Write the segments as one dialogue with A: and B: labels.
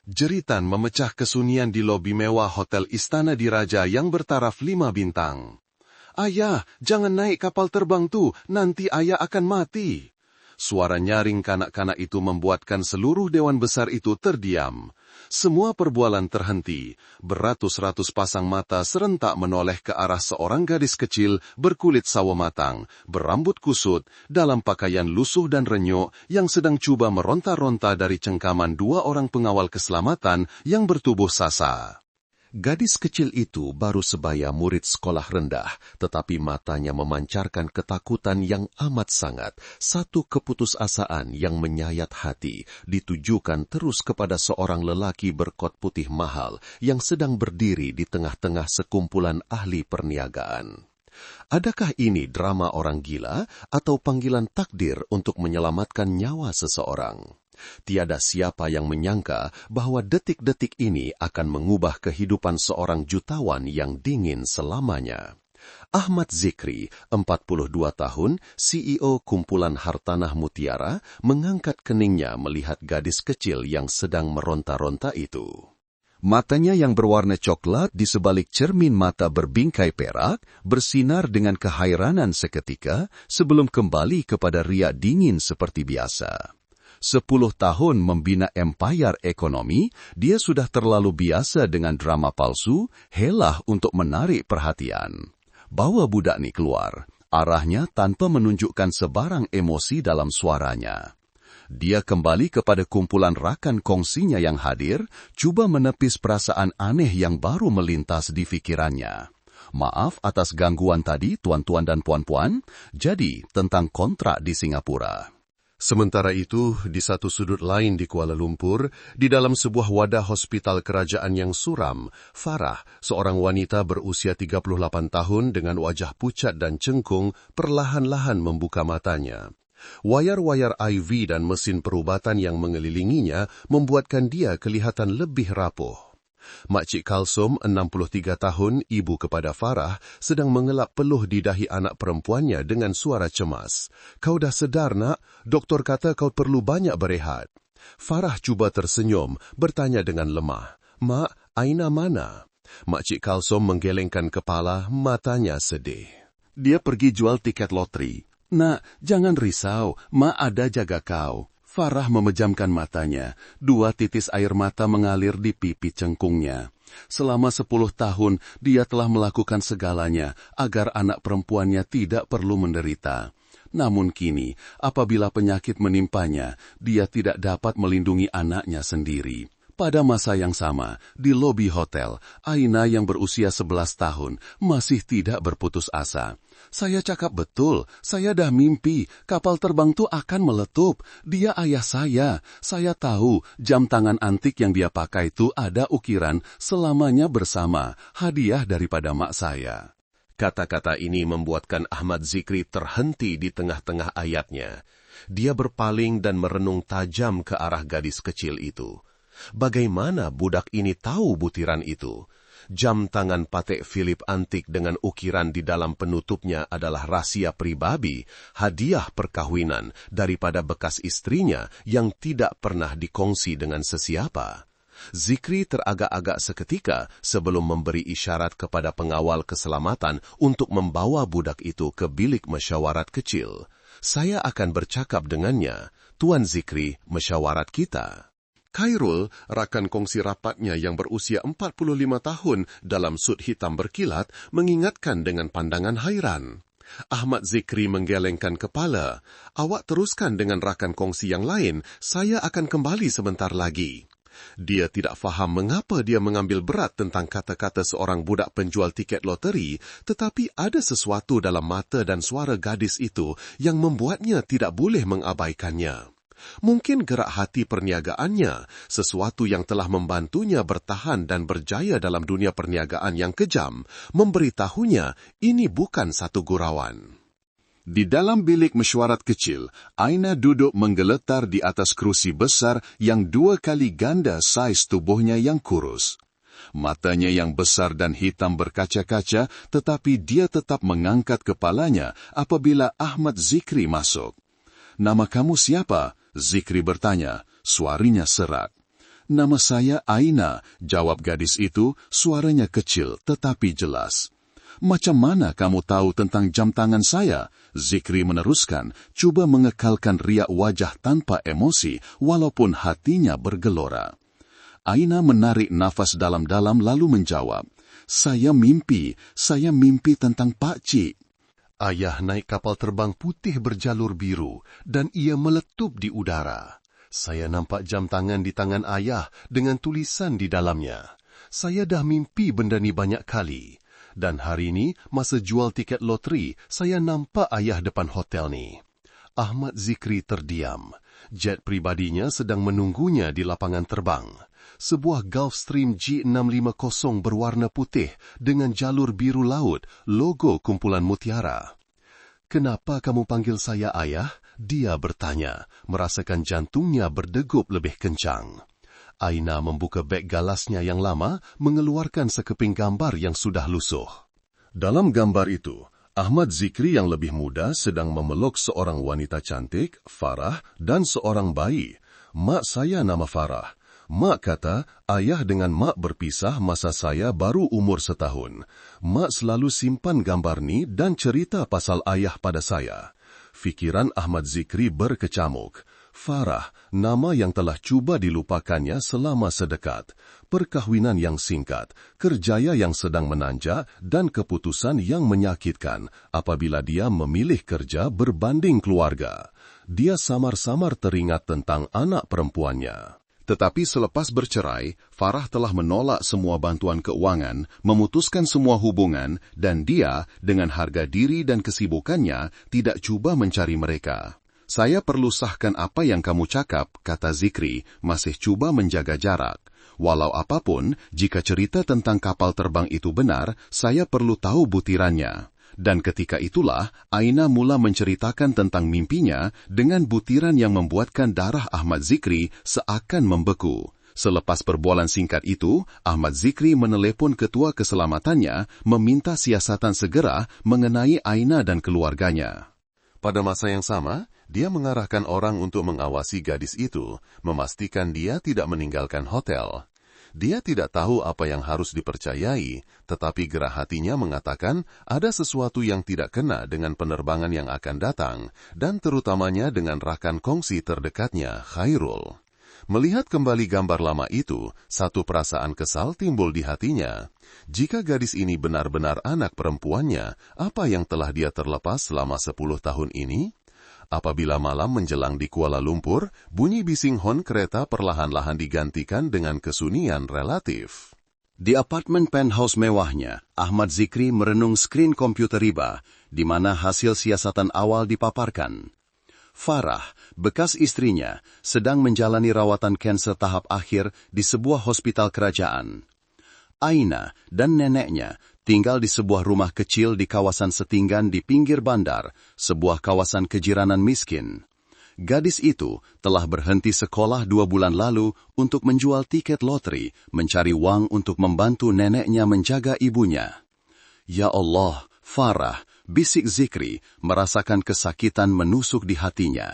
A: Jeritan memecah kesunyian di lobi mewah Hotel Istana Diraja yang bertaraf 5 bintang. "Ayah, jangan naik kapal terbang tuh, nanti ayah akan mati." Suara nyaring kanak-kanak itu membuatkan seluruh dewan besar itu terdiam. Semua perbualan terhenti. Beratus-ratus pasang mata serentak menoleh ke arah seorang gadis kecil berkulit sawo matang, berambut kusut, dalam pakaian lusuh dan renyuk yang sedang cuba meronta-ronta dari cengkaman 2 orang pengawal keselamatan yang bertubuh sasa. Gadis kecil itu baru sebaya murid sekolah rendah, tetapi matanya memancarkan ketakutan yang amat sangat. Satu keputusasaan yang menyayat hati ditujukan terus kepada seorang lelaki berkot putih mahal yang sedang berdiri di tengah-tengah sekumpulan ahli perniagaan. Adakah ini drama orang gila atau panggilan takdir untuk menyelamatkan nyawa seseorang? Tiada siapa yang menyangka bahwa detik-detik ini akan mengubah kehidupan seorang jutawan yang dingin selamanya. Ahmad Zikri, 42 tahun, CEO kumpulan Hartanah Mutiara, mengangkat keningnya melihat gadis kecil yang sedang meronta-ronta itu. Matanya yang berwarna coklat di sebalik cermin mata berbingkai perak bersinar dengan kehairanan seketika sebelum kembali kepada riak dingin seperti biasa. 10 tahun membina empayar ekonomi, dia sudah terlalu biasa dengan drama palsu, helah untuk menarik perhatian. Bawa budak ni keluar, arahnya tanpa menunjukkan sebarang emosi dalam suaranya. Dia kembali kepada kumpulan rakan kongsinya yang hadir, cuba menepis perasaan aneh yang baru melintas di fikirannya. Maaf atas gangguan tadi, tuan-tuan dan puan-puan, jadi tentang kontrak di Singapura. Sementara itu, di satu sudut lain di Kuala Lumpur, di dalam sebuah wadah hospital kerajaan yang suram, Farah, seorang wanita berusia 38 tahun dengan wajah pucat dan cengkung, perlahan-lahan membuka matanya. Wayar-wayar IV dan mesin perubatan yang mengelilinginya membuatkan dia kelihatan lebih rapuh. Makcik Kalsum, 63 tahun, ibu kepada Farah, sedang mengelap peluh di dahi anak perempuannya dengan suara cemas. "Kau dah sedar, nak? Doktor kata kau perlu banyak berehat." Farah cuba tersenyum, bertanya dengan lemah, "Mak, Aina mana?" Makcik Kalsum menggelengkan kepala, matanya sedih. "Dia pergi jual tiket loteri." "Nak, jangan risau, Mak ada jaga kau." Farah memejamkan matanya. 2 titis air mata mengalir di pipi cengkungnya. Selama 10 tahun, dia telah melakukan segalanya agar anak perempuannya tidak perlu menderita. Namun kini, apabila penyakit menimpanya, dia tidak dapat melindungi anaknya sendiri. Pada masa yang sama, di lobi hotel, Aina yang berusia 11 tahun masih tidak berputus asa. "Saya cakap betul, saya dah mimpi, kapal terbang tu akan meletup. Dia ayah saya. Saya tahu jam tangan antik yang dia pakai itu ada ukiran selamanya bersama, hadiah daripada mak saya." Kata-kata ini membuatkan Ahmad Zikri terhenti di tengah-tengah ayatnya. Dia berpaling dan merenung tajam ke arah gadis kecil itu. Bagaimana budak ini tahu butiran itu? Jam tangan Patek Philippe antik dengan ukiran di dalam penutupnya adalah rahsia pribadi, hadiah perkahwinan daripada bekas istrinya yang tidak pernah dikongsi dengan sesiapa. Zikri teragak-agak seketika sebelum memberi isyarat kepada pengawal keselamatan untuk membawa budak itu ke bilik mesyawarat kecil. "Saya akan bercakap dengannya. Tuan Zikri, mesyawarat kita." Khairul, rakan kongsi rapatnya yang berusia 45 tahun dalam sut hitam berkilat, mengingatkan dengan pandangan hairan. Ahmad Zikri menggelengkan kepala. "Awak teruskan dengan rakan kongsi yang lain, saya akan kembali sebentar lagi." Dia tidak faham mengapa dia mengambil berat tentang kata-kata seorang budak penjual tiket loteri, tetapi ada sesuatu dalam mata dan suara gadis itu yang membuatnya tidak boleh mengabaikannya. Mungkin gerak hati perniagaannya, sesuatu yang telah membantunya bertahan dan berjaya dalam dunia perniagaan yang kejam, memberitahunya ini bukan satu gurauan. Di dalam bilik mesyuarat kecil, Aina duduk menggeletar di atas kerusi besar yang 2 kali ganda saiz tubuhnya yang kurus. Matanya yang besar dan hitam berkaca-kaca, tetapi dia tetap mengangkat kepalanya apabila Ahmad Zikri masuk. "Nama kamu siapa?" Zikri bertanya, suarinya serak.
B: Nama saya Aina, jawab gadis itu, suaranya kecil tetapi jelas. Macam mana kamu tahu tentang jam tangan saya? Zikri meneruskan, cuba mengekalkan riak wajah tanpa emosi, walaupun hatinya bergelora. Aina menarik nafas dalam-dalam lalu menjawab, saya mimpi tentang Pak Cik.
A: Ayah naik kapal terbang putih berjalur biru dan ia meletup di udara. Saya nampak jam tangan di tangan ayah dengan tulisan di dalamnya. Saya dah mimpi benda ni banyak kali. Dan hari ini, masa jual tiket loteri, saya nampak ayah depan hotel ni. Ahmad Zikri terdiam. Jet pribadinya sedang menunggunya di lapangan terbang. Sebuah Gulfstream G650 berwarna putih dengan jalur biru laut, logo kumpulan mutiara. Kenapa kamu panggil saya ayah? Dia bertanya, merasakan jantungnya berdegup lebih kencang. Aina membuka beg galasnya yang lama, mengeluarkan sekeping gambar yang sudah lusuh. Dalam gambar itu, Ahmad Zikri yang lebih muda sedang memeluk seorang wanita cantik, Farah, dan seorang bayi. Mak saya nama Farah. Mak kata, ayah dengan mak berpisah masa saya baru umur setahun. Mak selalu simpan gambar ni dan cerita pasal ayah pada saya. Fikiran Ahmad Zikri berkecamuk. Farah, nama yang telah cuba dilupakannya selama sedekat. Perkahwinan yang singkat, kerjaya yang sedang menanjak, dan keputusan yang menyakitkan apabila dia memilih kerja berbanding keluarga. Dia samar-samar teringat tentang anak perempuannya. Tetapi selepas bercerai, Farah telah menolak semua bantuan keuangan, memutuskan semua hubungan, dan dia, dengan harga diri dan kesibukannya, tidak cuba mencari mereka. Saya perlu sahkan apa yang kamu cakap, kata Zikri, masih cuba menjaga jarak. Walau apapun, jika cerita tentang kapal terbang itu benar, saya perlu tahu butirannya. Dan ketika itulah, Aina mula menceritakan tentang mimpinya dengan butiran yang membuatkan darah Ahmad Zikri seakan membeku. Selepas perbualan singkat itu, Ahmad Zikri menelepon ketua keselamatannya meminta siasatan segera mengenai Aina dan keluarganya. Pada masa yang sama, dia mengarahkan orang untuk mengawasi gadis itu, memastikan dia tidak meninggalkan hotel. Dia tidak tahu apa yang harus dipercayai, tetapi gerah hatinya mengatakan ada sesuatu yang tidak kena dengan penerbangan yang akan datang, dan terutamanya dengan rakan kongsi terdekatnya, Khairul. Melihat kembali gambar lama itu, satu perasaan kesal timbul di hatinya. Jika gadis ini benar-benar anak perempuannya, apa yang telah dia terlepas selama 10 tahun ini? Apabila malam menjelang di Kuala Lumpur, bunyi bising hon kereta perlahan-lahan digantikan dengan kesunyian relatif.
B: Di apartemen penthouse mewahnya, Ahmad Zikri merenung skrin komputer riba, di mana hasil siasatan awal dipaparkan. Farah, bekas istrinya, sedang menjalani rawatan kanser tahap akhir di sebuah hospital kerajaan. Aina dan neneknya tinggal di sebuah rumah kecil di kawasan Setinggan di pinggir bandar, sebuah kawasan kejiranan miskin. Gadis itu telah berhenti sekolah 2 bulan lalu untuk menjual tiket loteri, mencari wang untuk membantu neneknya menjaga ibunya. Ya Allah, Farah, bisik Zikri, merasakan kesakitan menusuk di hatinya.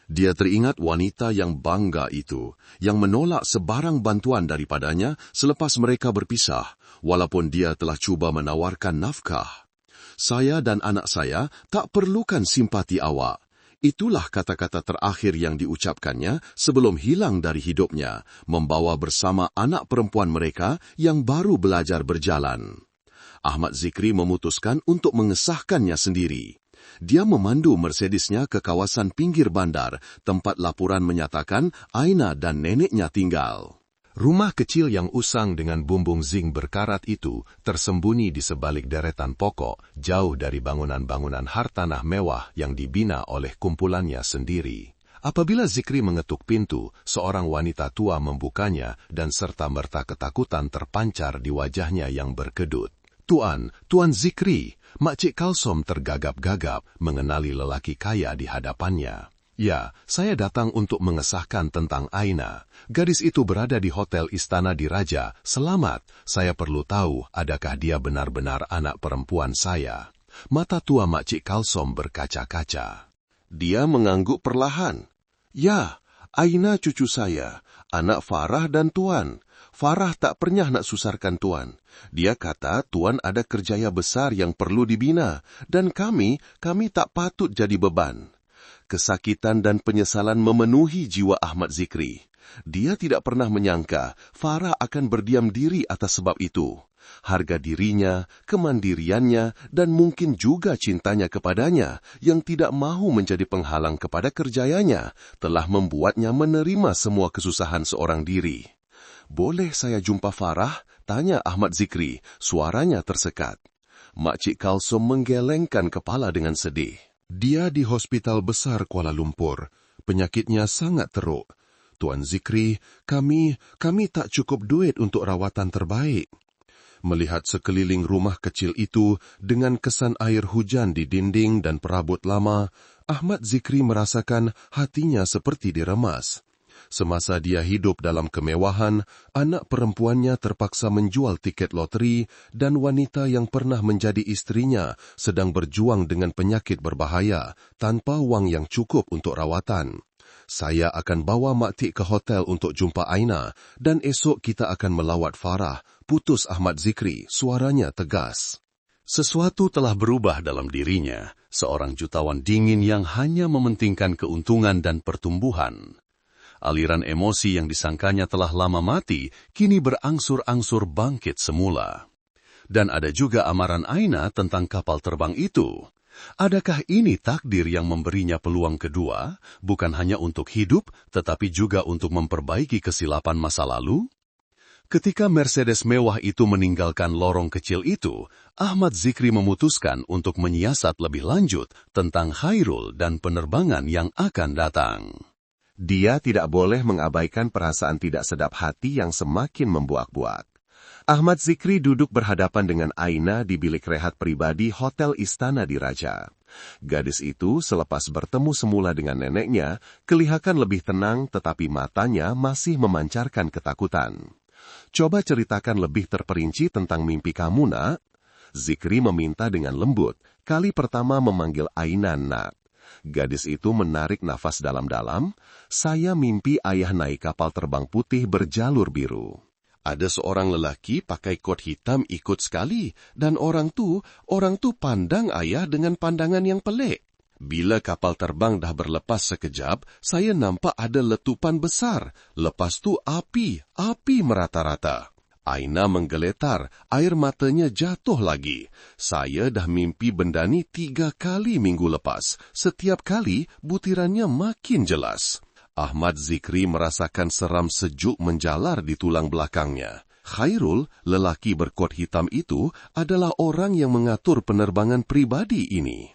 B: Dia teringat wanita yang bangga itu, yang menolak sebarang bantuan daripadanya selepas mereka berpisah, walaupun dia telah cuba menawarkan nafkah. Saya dan anak saya tak perlukan simpati awak. Itulah kata-kata terakhir yang diucapkannya sebelum hilang dari hidupnya, membawa bersama anak perempuan mereka yang baru belajar berjalan. Ahmad Zikri memutuskan untuk mengesahkannya sendiri. Dia memandu Mercedesnya ke kawasan pinggir bandar, tempat laporan menyatakan Aina dan neneknya tinggal. Rumah kecil yang usang dengan bumbung zinc berkarat itu tersembunyi di sebalik deretan pokok, jauh dari bangunan-bangunan hartanah mewah yang dibina oleh kumpulannya sendiri. Apabila Zikri mengetuk pintu, seorang wanita tua membukanya dan serta-merta ketakutan terpancar di wajahnya yang berkedut. Tuan Zikri, Makcik Kalsom tergagap-gagap mengenali lelaki kaya di hadapannya. Ya, saya datang untuk mengesahkan tentang Aina. Gadis itu berada di Hotel Istana Diraja. Selamat, saya perlu tahu adakah dia benar-benar anak perempuan saya. Mata tua Makcik Kalsom berkaca-kaca. Dia mengangguk perlahan. Ya,
A: Aina cucu saya, anak Farah dan Tuan. Farah tak pernah nak susarkan Tuan. Dia kata Tuan ada kerjaya besar yang perlu dibina, dan kami tak patut jadi beban. Kesakitan dan penyesalan memenuhi jiwa Ahmad Zikri. Dia tidak pernah menyangka Farah akan berdiam diri atas sebab itu. Harga dirinya, kemandiriannya, dan mungkin juga cintanya kepadanya yang tidak mahu menjadi penghalang kepada kerjayanya telah membuatnya menerima semua kesusahan seorang diri. "Boleh saya jumpa Farah?" tanya Ahmad Zikri, suaranya tersekat. Makcik Kalsom menggelengkan kepala dengan sedih. "Dia di Hospital Besar Kuala Lumpur. Penyakitnya sangat teruk. Tuan Zikri, kami tak cukup duit untuk rawatan terbaik." Melihat sekeliling rumah kecil itu dengan kesan air hujan di dinding dan perabot lama, Ahmad Zikri merasakan hatinya seperti diremas. Semasa dia hidup dalam kemewahan, anak perempuannya terpaksa menjual tiket loteri dan wanita yang pernah menjadi istrinya sedang berjuang dengan penyakit berbahaya tanpa wang yang cukup untuk rawatan. "Saya akan bawa Maktik ke hotel untuk jumpa Aina dan esok kita akan melawat Farah," putus Ahmad Zikri, suaranya tegas. Sesuatu telah berubah dalam dirinya, seorang jutawan dingin yang hanya mementingkan keuntungan dan pertumbuhan. Aliran emosi yang disangkanya telah lama mati, kini berangsur-angsur bangkit semula. Dan ada juga amaran Aina tentang kapal terbang itu. Adakah ini takdir yang memberinya peluang kedua, bukan hanya untuk hidup, tetapi juga untuk memperbaiki kesilapan masa lalu? Ketika Mercedes mewah itu meninggalkan lorong kecil itu, Ahmad Zikri memutuskan untuk menyiasat lebih lanjut tentang Khairul dan penerbangan yang akan datang. Dia tidak boleh mengabaikan perasaan tidak sedap hati yang semakin membuak-buak. Ahmad Zikri duduk berhadapan dengan Aina di bilik rehat pribadi Hotel Istana Diraja. Gadis itu selepas bertemu semula dengan neneknya, kelihatan lebih tenang tetapi matanya masih memancarkan ketakutan. "Coba ceritakan lebih terperinci tentang mimpi kamu, Nak." Zikri meminta dengan lembut, kali pertama memanggil Aina Nak. Gadis itu menarik nafas dalam-dalam. "Saya mimpi ayah naik kapal terbang putih berjalur biru. Ada seorang lelaki pakai kot hitam ikut sekali, dan orang tu pandang ayah dengan pandangan yang pelik. Bila kapal terbang dah berlepas sekejap, saya nampak ada letupan besar. Lepas tu api merata-rata." Aina menggeletar, air matanya jatuh lagi. "Saya dah mimpi benda ni 3 kali minggu lepas. Setiap kali butirannya makin jelas." Ahmad Zikri merasakan seram sejuk menjalar di tulang belakangnya. Khairul, lelaki berkot hitam itu, adalah orang yang mengatur penerbangan pribadi ini.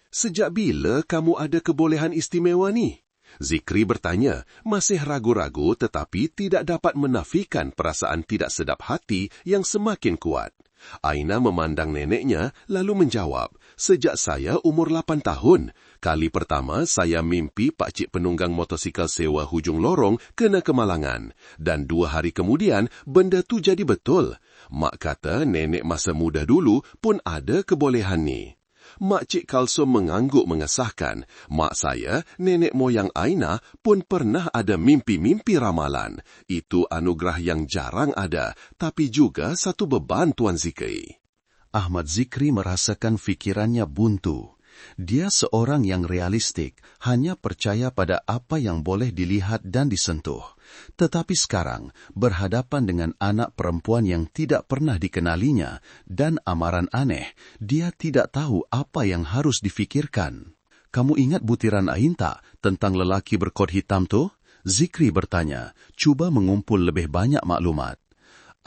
A: "Sejak bila kamu ada kebolehan istimewa ni?" Zikri bertanya, masih ragu-ragu tetapi tidak dapat menafikan perasaan tidak sedap hati yang semakin kuat. Aina memandang neneknya lalu menjawab, "Sejak saya umur 8 tahun. Kali pertama saya mimpi pakcik penunggang motosikal sewa hujung lorong kena kemalangan. Dan 2 hari kemudian benda tu jadi betul. Mak kata nenek masa muda dulu pun ada kebolehan ni." Makcik Kalsom mengangguk mengesahkan, "Mak saya, nenek moyang Aina pun pernah ada mimpi-mimpi ramalan. Itu anugerah yang jarang ada, tapi juga satu beban, Tuan Zikri." Ahmad Zikri merasakan fikirannya buntu. Dia seorang yang realistik, hanya percaya pada apa yang boleh dilihat dan disentuh. Tetapi sekarang, berhadapan dengan anak perempuan yang tidak pernah dikenalinya dan amaran aneh, dia tidak tahu apa yang harus difikirkan. "Kamu ingat butiran Ain tak tentang lelaki berkot hitam tu?" Zikri bertanya, cuba mengumpul lebih banyak maklumat.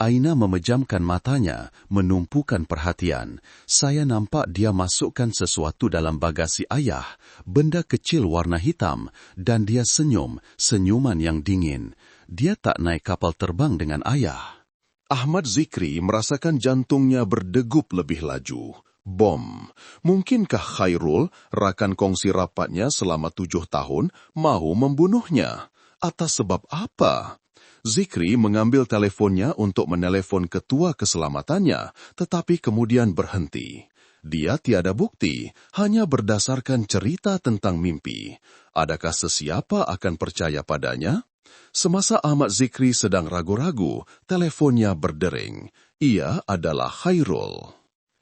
A: Aina memejamkan matanya, menumpukan perhatian. "Saya nampak dia masukkan sesuatu dalam bagasi ayah, benda kecil warna hitam, dan dia senyum, senyuman yang dingin. Dia tak naik kapal terbang dengan ayah." Ahmad Zikri merasakan jantungnya berdegup lebih laju. Bom. Mungkinkah Khairul, rakan kongsi rapatnya selama 7 tahun, mahu membunuhnya? Atas sebab apa? Zikri mengambil teleponnya untuk menelefon ketua keselamatannya, tetapi kemudian berhenti. Dia tiada bukti, hanya berdasarkan cerita tentang mimpi. Adakah sesiapa akan percaya padanya? Semasa Ahmad Zikri sedang ragu-ragu, teleponnya berdering. Ia adalah Khairul.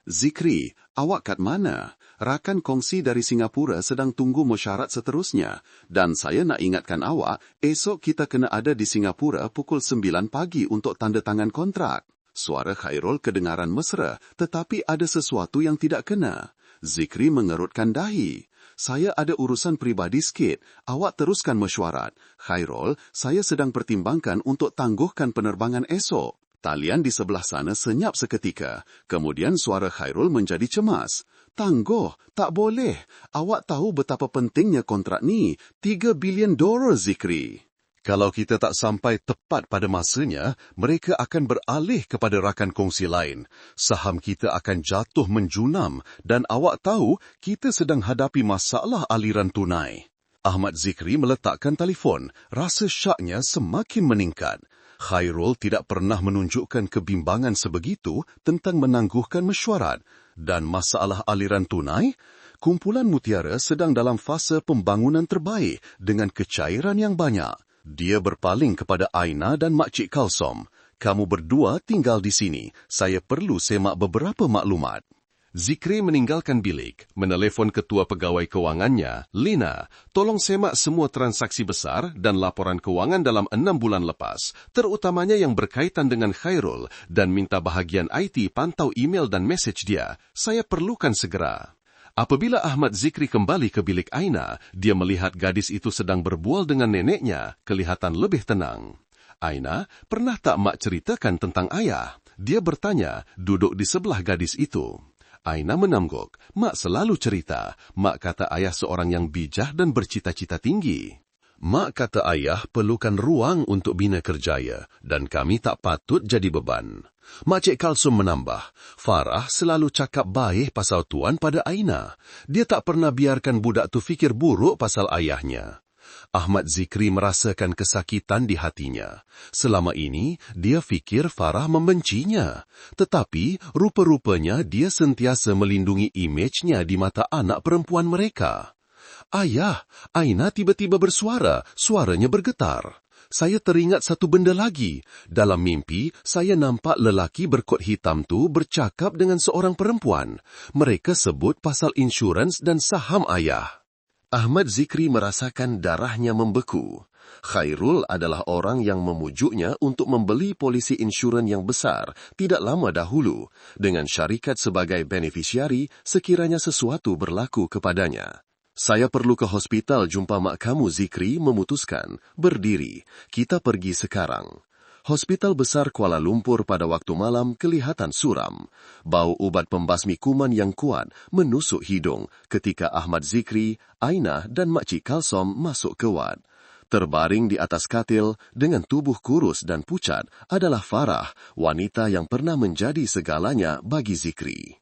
B: Zikri, awak kat mana? Rakan kongsi dari Singapura sedang tunggu mesyuarat seterusnya. Dan saya nak ingatkan awak, esok kita kena ada di Singapura pukul 9 pagi untuk tanda tangan kontrak. Suara Khairul kedengaran mesra, tetapi ada sesuatu yang tidak kena. Zikri mengerutkan dahi. Saya ada urusan peribadi sikit. Awak teruskan mesyuarat. Khairul, saya sedang pertimbangkan untuk tangguhkan penerbangan esok. Talian di sebelah sana senyap seketika. Kemudian suara Khairul menjadi cemas. Tangguh, tak boleh. Awak tahu betapa pentingnya kontrak ni. $3 bilion, Zikri.
A: Kalau kita tak sampai tepat pada masanya, mereka akan beralih kepada rakan kongsi lain. Saham kita akan jatuh menjunam dan awak tahu kita sedang hadapi masalah aliran tunai. Ahmad Zikri meletakkan telefon. Rasa syaknya semakin meningkat. Khairul tidak pernah menunjukkan kebimbangan sebegitu tentang menangguhkan mesyuarat. Dan masalah aliran tunai? Kumpulan Mutiara sedang dalam fasa pembangunan terbaik dengan kecairan yang banyak. Dia berpaling kepada Aina dan Makcik Kalsom. Kamu berdua tinggal di sini. Saya perlu semak beberapa maklumat. Zikri meninggalkan bilik, menelefon ketua pegawai kewangannya, Lina. Tolong semak semua transaksi besar dan laporan kewangan dalam 6 bulan lepas, terutamanya yang berkaitan dengan Khairul, dan minta bahagian IT pantau email dan mesej dia. Saya perlukan segera. Apabila Ahmad Zikri kembali ke bilik Aina, dia melihat gadis itu sedang berbual dengan neneknya, kelihatan lebih tenang. Aina, pernah tak mak ceritakan tentang ayah? Dia bertanya, duduk di sebelah gadis itu. Aina menangguk. Mak selalu cerita. Mak kata ayah seorang yang bijak dan bercita-cita tinggi. Mak kata ayah perlukan ruang untuk bina kerjaya dan kami tak patut jadi beban. Makcik Kalsum menambah, Farah selalu cakap baik pasal tuan pada Aina. Dia tak pernah biarkan budak tu fikir buruk pasal ayahnya. Ahmad Zikri merasakan kesakitan di hatinya. Selama ini, dia fikir Farah membencinya. Tetapi, rupa-rupanya dia sentiasa melindungi imejnya di mata anak perempuan mereka. Ayah, Aina tiba-tiba bersuara, suaranya bergetar. Saya teringat satu benda lagi. Dalam mimpi, saya nampak lelaki berkot hitam tu bercakap dengan seorang perempuan. Mereka sebut pasal insurans dan saham ayah. Ahmad Zikri merasakan darahnya membeku. Khairul adalah orang yang memujuknya untuk membeli polisi insurans yang besar tidak lama dahulu dengan syarikat sebagai beneficiari sekiranya sesuatu berlaku kepadanya. Saya perlu ke hospital jumpa mak kamu, Zikri memutuskan. Berdiri, kita pergi sekarang. Hospital besar Kuala Lumpur pada waktu malam kelihatan suram. Bau ubat pembasmi kuman yang kuat menusuk hidung ketika Ahmad Zikri, Aina dan Makcik Kalsom masuk ke wad. Terbaring di atas katil dengan tubuh kurus dan pucat adalah Farah, wanita yang pernah menjadi segalanya bagi Zikri.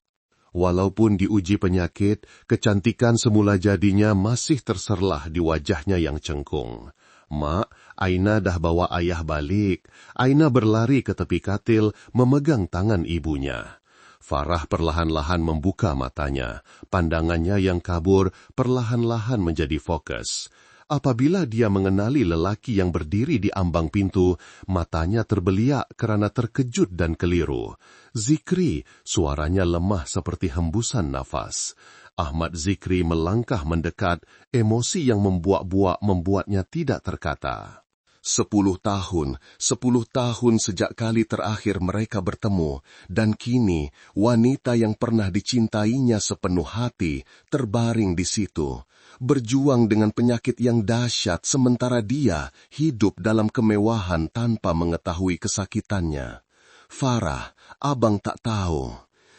A: Walaupun diuji penyakit, kecantikan semula jadinya masih terserlah di wajahnya yang cengkung. Mak, Aina dah bawa ayah balik. Aina berlari ke tepi katil, memegang tangan ibunya. Farah perlahan-lahan membuka matanya. Pandangannya yang kabur perlahan-lahan menjadi fokus. Apabila dia mengenali lelaki yang berdiri di ambang pintu, matanya terbeliak kerana terkejut dan keliru. Zikri, suaranya lemah seperti hembusan nafas. Ahmad Zikri melangkah mendekat, emosi yang membuak-buak membuatnya tidak terkata. 10 tahun sejak kali terakhir mereka bertemu, dan kini wanita yang pernah dicintainya sepenuh hati terbaring di situ, berjuang dengan penyakit yang dahsyat sementara dia hidup dalam kemewahan tanpa mengetahui kesakitannya. Farah, abang tak tahu.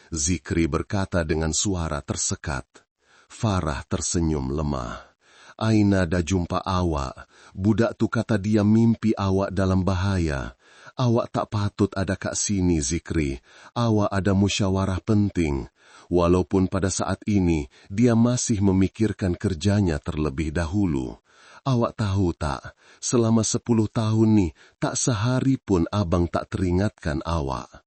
A: Zikri berkata dengan suara tersekat. Farah tersenyum lemah. Aina dah jumpa awak. Budak tu kata dia mimpi awak dalam bahaya. Awak tak patut ada kat sini, Zikri. Awak ada musyawarah penting. Walaupun pada saat ini, dia masih memikirkan kerjanya terlebih dahulu. Awak tahu tak, selama 10 tahun ni, tak sehari pun abang tak teringatkan awak.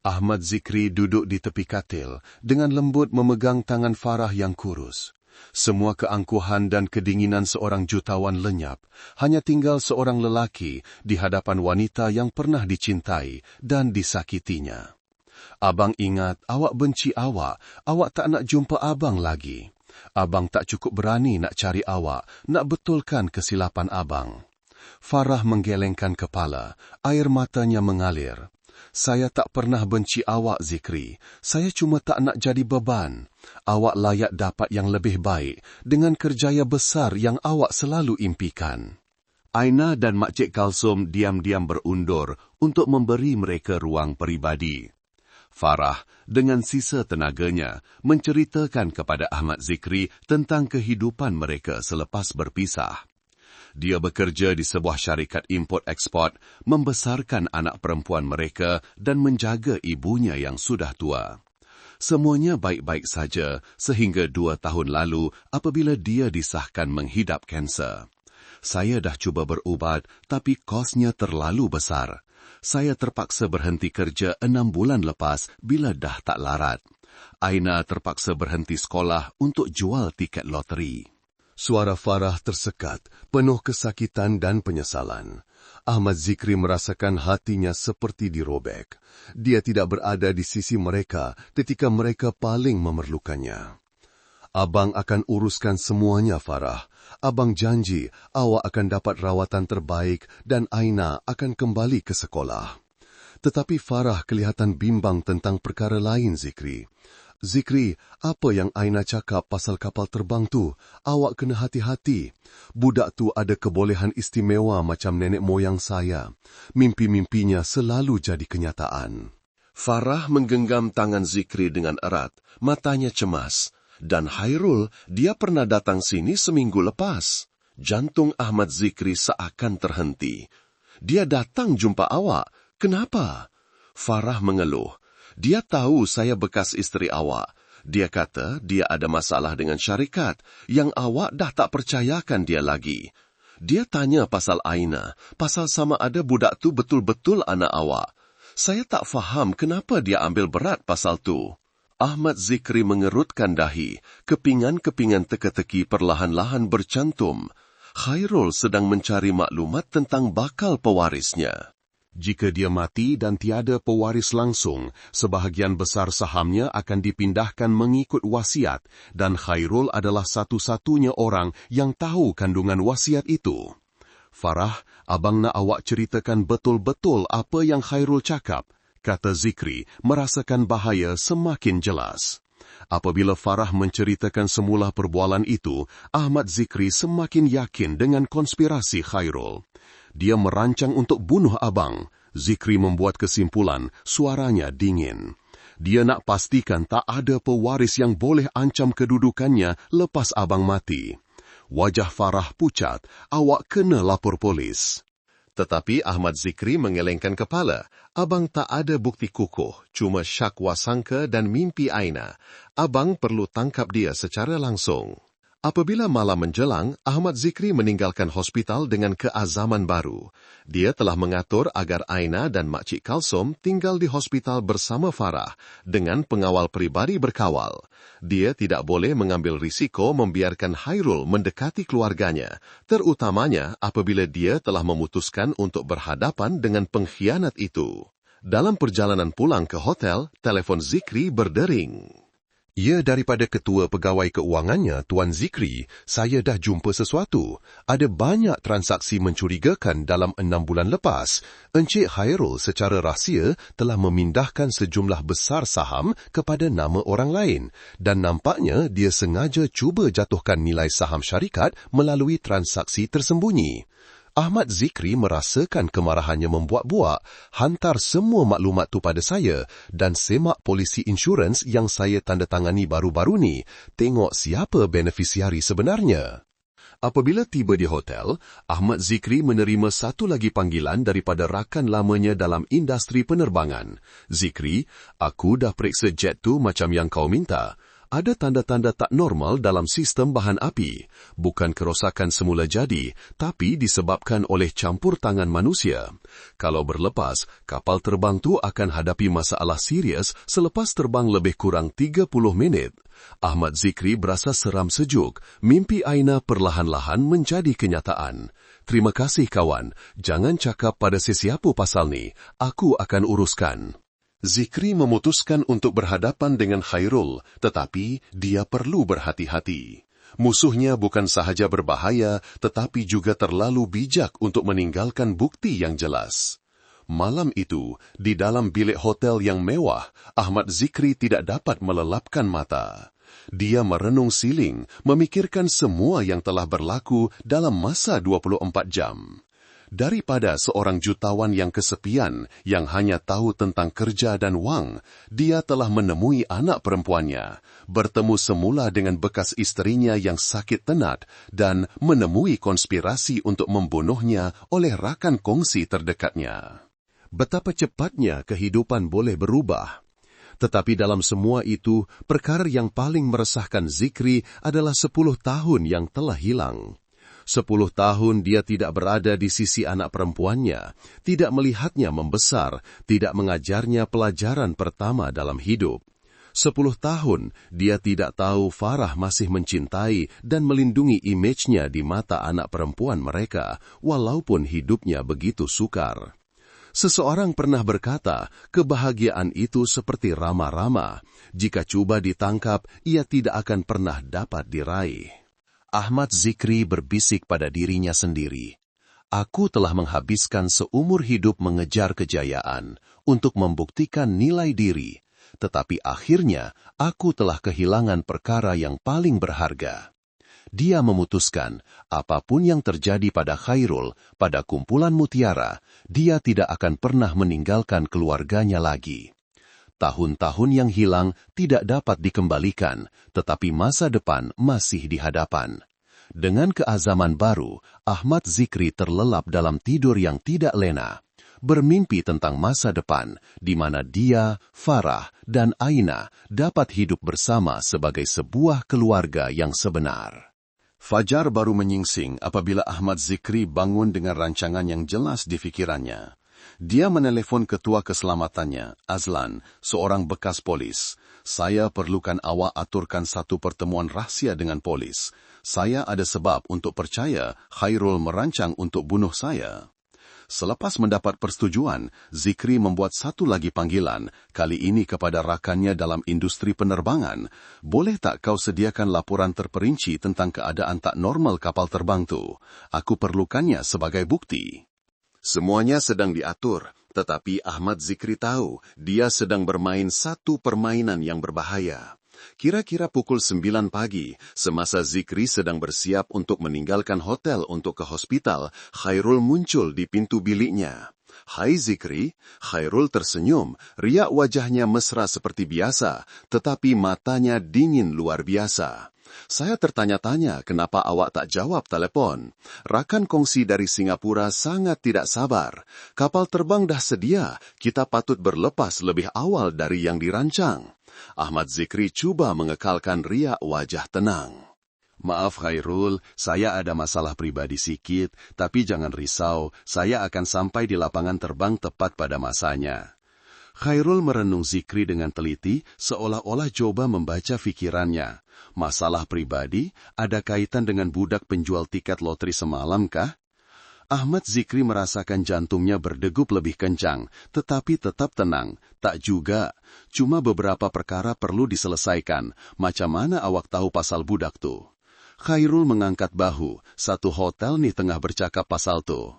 A: Ahmad Zikri duduk di tepi katil dengan lembut memegang tangan Farah yang kurus. Semua keangkuhan dan kedinginan seorang jutawan lenyap. Hanya tinggal seorang lelaki di hadapan wanita yang pernah dicintai dan disakitinya. Abang ingat awak benci awak tak nak jumpa abang lagi. Abang tak cukup berani nak cari awak, nak betulkan kesilapan abang. Farah menggelengkan kepala, air matanya mengalir. Saya tak pernah benci awak, Zikri. Saya cuma tak nak jadi beban. Awak layak dapat yang lebih baik dengan kerjaya besar yang awak selalu impikan. Aina dan Makcik Kalsum diam-diam berundur untuk memberi mereka ruang peribadi. Farah dengan sisa tenaganya menceritakan kepada Ahmad Zikri tentang kehidupan mereka selepas berpisah. Dia bekerja di sebuah syarikat import-eksport, membesarkan anak perempuan mereka dan menjaga ibunya yang sudah tua. Semuanya baik-baik saja sehingga 2 tahun lalu apabila dia disahkan menghidap kanser. Saya dah cuba berubat, tapi kosnya terlalu besar. Saya terpaksa berhenti kerja 6 bulan lepas bila dah tak larat. Aina terpaksa berhenti sekolah untuk jual tiket loteri. Suara Farah tersekat, penuh kesakitan dan penyesalan. Ahmad Zikri merasakan hatinya seperti dirobek. Dia tidak berada di sisi mereka ketika mereka paling memerlukannya. Abang akan uruskan semuanya, Farah. Abang janji awak akan dapat rawatan terbaik dan Aina akan kembali ke sekolah. Tetapi Farah kelihatan bimbang tentang perkara lain, Zikri. Zikri, apa yang Aina cakap pasal kapal terbang tu? Awak kena hati-hati. Budak tu ada kebolehan istimewa macam nenek moyang saya. Mimpi-mimpinya selalu jadi kenyataan. Farah menggenggam tangan Zikri dengan erat. Matanya cemas. Dan Hairul, dia pernah datang sini seminggu lepas. Jantung Ahmad Zikri seakan terhenti. Dia datang jumpa awak. Kenapa? Farah mengeluh. Dia tahu saya bekas isteri awak. Dia kata dia ada masalah dengan syarikat yang awak dah tak percayakan dia lagi. Dia tanya pasal Aina, pasal sama ada budak tu betul-betul anak awak. Saya tak faham kenapa dia ambil berat pasal tu. Ahmad Zikri mengerutkan dahi, kepingan-kepingan teka-teki perlahan-lahan bercantum. Khairul sedang mencari maklumat tentang bakal pewarisnya. Jika dia mati dan tiada pewaris langsung, sebahagian besar sahamnya akan dipindahkan mengikut wasiat dan Khairul adalah satu-satunya orang yang tahu kandungan wasiat itu. Farah, abang nak awak ceritakan betul-betul apa yang Khairul cakap, kata Zikri, merasakan bahaya semakin jelas. Apabila Farah menceritakan semula perbualan itu, Ahmad Zikri semakin yakin dengan konspirasi Khairul. Dia merancang untuk bunuh abang. Zikri membuat kesimpulan, suaranya dingin. Dia nak pastikan tak ada pewaris yang boleh ancam kedudukannya lepas abang mati. Wajah Farah pucat, awak kena lapor polis. Tetapi Ahmad Zikri mengelengkan kepala. Abang tak ada bukti kukuh, cuma syak wasangka dan mimpi Aina. Abang perlu tangkap dia secara langsung. Apabila malam menjelang, Ahmad Zikri meninggalkan hospital dengan keazaman baru. Dia telah mengatur agar Aina dan Makcik Kalsum tinggal di hospital bersama Farah dengan pengawal peribadi berkawal. Dia tidak boleh mengambil risiko membiarkan Hairul mendekati keluarganya, terutamanya apabila dia telah memutuskan untuk berhadapan dengan pengkhianat itu. Dalam perjalanan pulang ke hotel, telefon Zikri berdering. Ya, daripada ketua pegawai keuangannya, Tuan Zikri, saya dah jumpa sesuatu. Ada banyak transaksi mencurigakan dalam 6 bulan lepas. Encik Hairul secara rahsia telah memindahkan sejumlah besar saham kepada nama orang lain. Dan nampaknya dia sengaja cuba jatuhkan nilai saham syarikat melalui transaksi tersembunyi. Ahmad Zikri merasakan kemarahannya membuak-buak, hantar semua maklumat tu pada saya dan semak polisi insurans yang saya tandatangani baru-baru ni. Tengok siapa beneficiari sebenarnya. Apabila tiba di hotel, Ahmad Zikri menerima satu lagi panggilan daripada rakan lamanya dalam industri penerbangan. Zikri, aku dah periksa jet tu macam yang kau minta. ada tanda-tanda tak normal dalam sistem bahan api, bukan kerosakan semula jadi, tapi disebabkan oleh campur tangan manusia. Kalau berlepas, kapal terbang tu akan hadapi masalah serius selepas terbang lebih kurang 30 minit. Ahmad Zikri berasa seram sejuk, mimpi Aina perlahan-lahan menjadi kenyataan. Terima kasih kawan, jangan cakap pada sesiapa pasal ni, aku akan uruskan. Zikri memutuskan untuk berhadapan dengan Khairul, tetapi dia perlu berhati-hati. Musuhnya bukan sahaja berbahaya, tetapi juga terlalu bijak untuk meninggalkan bukti yang jelas. Malam itu, di dalam bilik hotel yang mewah, Ahmad Zikri tidak dapat melelapkan mata. Dia merenung siling, memikirkan semua yang telah berlaku dalam masa 24 jam. Daripada seorang jutawan yang kesepian, yang hanya tahu tentang kerja dan wang, dia telah menemui anak perempuannya, bertemu semula dengan bekas isterinya yang sakit tenat, dan menemui konspirasi untuk membunuhnya oleh rakan kongsi terdekatnya. Betapa cepatnya kehidupan boleh berubah. Tetapi dalam semua itu, perkara yang paling meresahkan Zikri adalah 10 tahun yang telah hilang. 10 tahun dia tidak berada di sisi anak perempuannya, tidak melihatnya membesar, tidak mengajarnya pelajaran pertama dalam hidup. 10 tahun dia tidak tahu Farah masih mencintai dan melindungi imejnya di mata anak perempuan mereka, walaupun hidupnya begitu sukar. Seseorang pernah berkata, kebahagiaan itu seperti rama-rama. Jika cuba ditangkap, ia tidak akan pernah dapat diraih. Ahmad Zikri berbisik pada dirinya sendiri. Aku telah menghabiskan seumur hidup mengejar kejayaan untuk membuktikan nilai diri, tetapi akhirnya aku telah kehilangan perkara yang paling berharga. Dia memutuskan, apapun yang terjadi pada Khairul, pada kumpulan mutiara, dia tidak akan pernah meninggalkan keluarganya lagi. Tahun-tahun yang hilang tidak dapat dikembalikan, tetapi masa depan masih di hadapan. Dengan keazaman baru, Ahmad Zikri terlelap dalam tidur yang tidak lena, bermimpi tentang masa depan, di mana dia, Farah, dan Aina dapat hidup bersama sebagai sebuah keluarga yang sebenar. Fajar baru menyingsing apabila Ahmad Zikri bangun dengan rancangan yang jelas di fikirannya. Dia menelepon ketua keselamatannya, Azlan, seorang bekas polis. Saya perlukan awak aturkan satu pertemuan rahsia dengan polis. Saya ada sebab untuk percaya Khairul merancang untuk bunuh saya. Selepas mendapat persetujuan, Zikri membuat satu lagi panggilan, kali ini kepada rakannya dalam industri penerbangan. Boleh tak kau sediakan laporan terperinci tentang keadaan tak normal kapal terbang tu? Aku perlukannya sebagai bukti. Semuanya sedang diatur, tetapi Ahmad Zikri tahu dia sedang bermain satu permainan yang berbahaya. Kira-kira pukul 9 pagi, semasa Zikri sedang bersiap untuk meninggalkan hotel untuk ke hospital, Khairul muncul di pintu biliknya. Hai Zikri, Khairul tersenyum, riak wajahnya mesra seperti biasa, tetapi matanya dingin luar biasa. Saya tertanya-tanya kenapa awak tak jawab telepon. Rakan kongsi dari Singapura sangat tidak sabar. Kapal terbang dah sedia, kita patut berlepas lebih awal dari yang dirancang. Ahmad Zikri cuba mengekalkan riak wajah tenang. Maaf Khairul, saya ada masalah pribadi sikit, tapi jangan risau, saya akan sampai di lapangan terbang tepat pada masanya. Khairul merenung Zikri dengan teliti, seolah-olah coba membaca fikirannya. Masalah pribadi ada kaitan dengan budak penjual tiket loteri semalam kah? Ahmad Zikri merasakan jantungnya berdegup lebih kencang, tetapi tetap tenang. Tak juga, cuma beberapa perkara perlu diselesaikan. Macam mana awak tahu pasal budak tu? Khairul mengangkat bahu, satu hotel nih tengah bercakap pasal tu.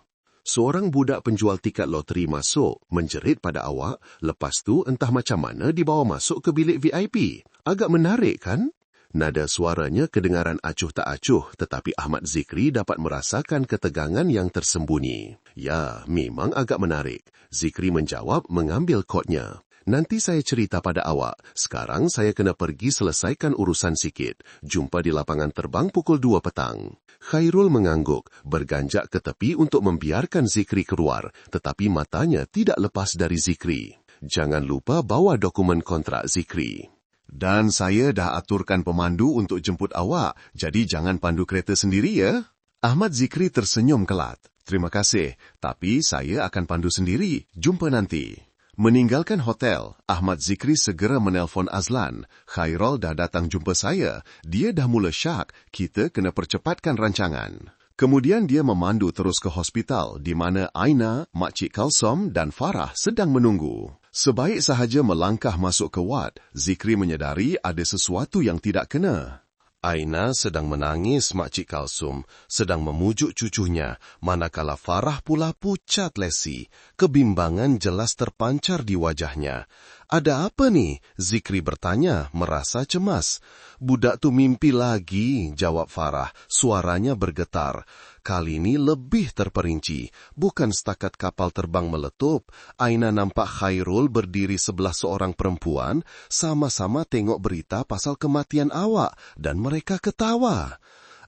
A: Seorang budak penjual tiket loteri masuk, menjerit pada awak, lepas tu entah macam mana dibawa masuk ke bilik VIP. Agak menarik kan? Nada suaranya kedengaran acuh tak acuh, tetapi Ahmad Zikri dapat merasakan ketegangan yang tersembunyi. Ya, memang agak menarik. Zikri menjawab mengambil kodnya. Nanti saya cerita pada awak. Sekarang saya kena pergi selesaikan urusan sikit. Jumpa di lapangan terbang pukul 2 petang. Khairul mengangguk, berganjak ke tepi untuk membiarkan Zikri keluar, tetapi matanya tidak lepas dari Zikri. Jangan lupa bawa dokumen kontrak Zikri. Dan saya dah aturkan pemandu untuk jemput awak, jadi jangan pandu kereta sendiri ya. Ahmad Zikri tersenyum kelat. Terima kasih, tapi saya akan pandu sendiri. Jumpa nanti. Meninggalkan hotel, Ahmad Zikri segera menelpon Azlan. Khairul dah datang jumpa saya. Dia dah mula syak, kita kena percepatkan rancangan. Kemudian dia memandu terus ke hospital di mana Aina, Makcik Kalsom dan Farah sedang menunggu. Sebaik sahaja melangkah masuk ke wad, Zikri menyedari ada sesuatu yang tidak kena. Aina sedang menangis, Makcik Kalsum sedang memujuk cucunya, manakala Farah pula pucat lesi. Kebimbangan jelas terpancar di wajahnya. Ada apa ni? Zikri bertanya, merasa cemas. Budak tu mimpi lagi, jawab Farah. Suaranya bergetar. Kali ini lebih terperinci. Bukan setakat kapal terbang meletup, Aina nampak Khairul berdiri sebelah seorang perempuan, sama-sama tengok berita pasal kematian awak, dan mereka ketawa.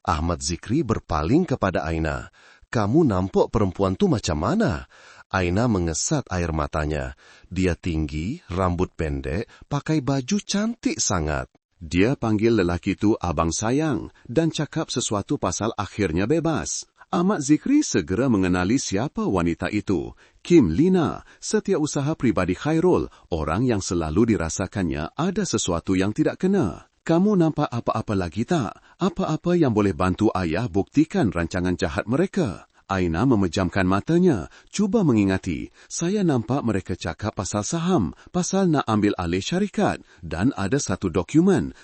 A: Ahmad Zikri berpaling kepada Aina. Kamu nampak perempuan tu macam mana? Aina mengesat air matanya. Dia tinggi, rambut pendek, pakai baju cantik sangat. Dia panggil lelaki itu abang sayang dan cakap sesuatu pasal akhirnya bebas. Ahmad Zikri segera mengenali siapa wanita itu. Kim Lina, setiausaha pribadi Khairul, orang yang selalu dirasakannya ada sesuatu yang tidak kena. Kamu nampak apa-apa lagi tak? Apa-apa yang boleh bantu ayah buktikan rancangan jahat mereka? Aina memejamkan matanya, cuba mengingati. Saya nampak mereka cakap pasal saham, pasal nak ambil alih syarikat. Dan ada satu dokumen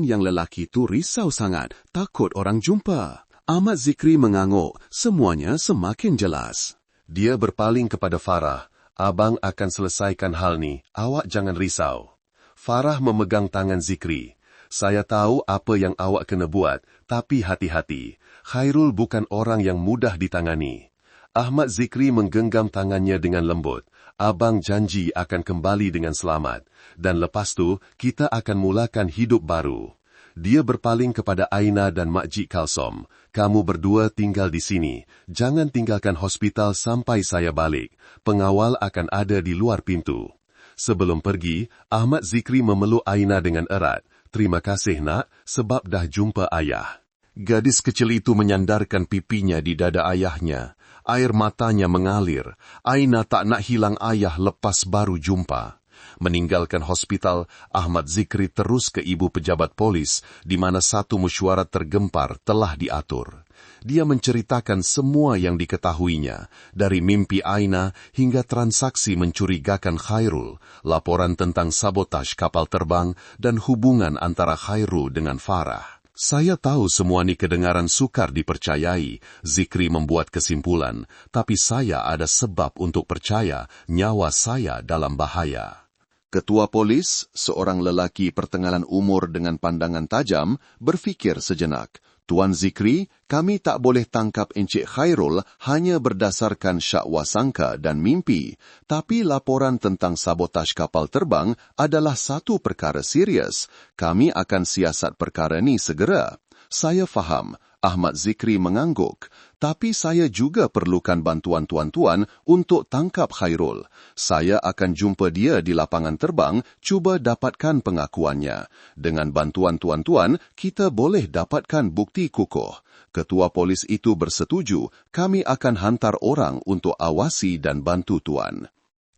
A: yang lelaki itu risau sangat, takut orang jumpa. Ahmad Zikri mengangguk, semuanya semakin jelas. Dia berpaling kepada Farah. Abang akan selesaikan hal ni, awak jangan risau. Farah memegang tangan Zikri. Saya tahu apa yang awak kena buat, tapi hati-hati. Khairul bukan orang yang mudah ditangani. Ahmad Zikri menggenggam tangannya dengan lembut. Abang janji akan kembali dengan selamat. Dan lepas tu, kita akan mulakan hidup baru. Dia berpaling kepada Aina dan Makcik Kalsom. Kamu berdua tinggal di sini. Jangan tinggalkan hospital sampai saya balik. Pengawal akan ada di luar pintu. Sebelum pergi, Ahmad Zikri memeluk Aina dengan erat. Terima kasih nak, sebab dah jumpa ayah. Gadis kecil itu menyandarkan pipinya di dada ayahnya. Air matanya mengalir. Aina tak nak hilang ayah lepas baru jumpa. Meninggalkan hospital, Ahmad Zikri terus ke ibu pejabat polis, di mana satu mesyuarat tergempar telah diatur. Dia menceritakan semua yang diketahuinya, dari mimpi Aina hingga transaksi mencurigakan Khairul, laporan tentang sabotaj kapal terbang, dan hubungan antara Khairul dengan Farah. Saya tahu semua ni kedengaran sukar dipercayai, Zikri membuat kesimpulan, tapi saya ada sebab untuk percaya nyawa saya dalam bahaya. Ketua polis, seorang lelaki pertengahan umur dengan pandangan tajam, berfikir sejenak. Tuan Zikri, kami tak boleh tangkap Encik Khairul hanya berdasarkan syakwasangka dan mimpi, tapi laporan tentang sabotaj kapal terbang adalah satu perkara serius. Kami akan siasat perkara ni segera. Saya faham, Ahmad Zikri mengangguk, tapi saya juga perlukan bantuan tuan-tuan untuk tangkap Khairul. Saya akan jumpa dia di lapangan terbang, cuba dapatkan pengakuannya. Dengan bantuan tuan-tuan, kita boleh dapatkan bukti kukuh. Ketua polis itu bersetuju, kami akan hantar orang untuk awasi dan bantu tuan.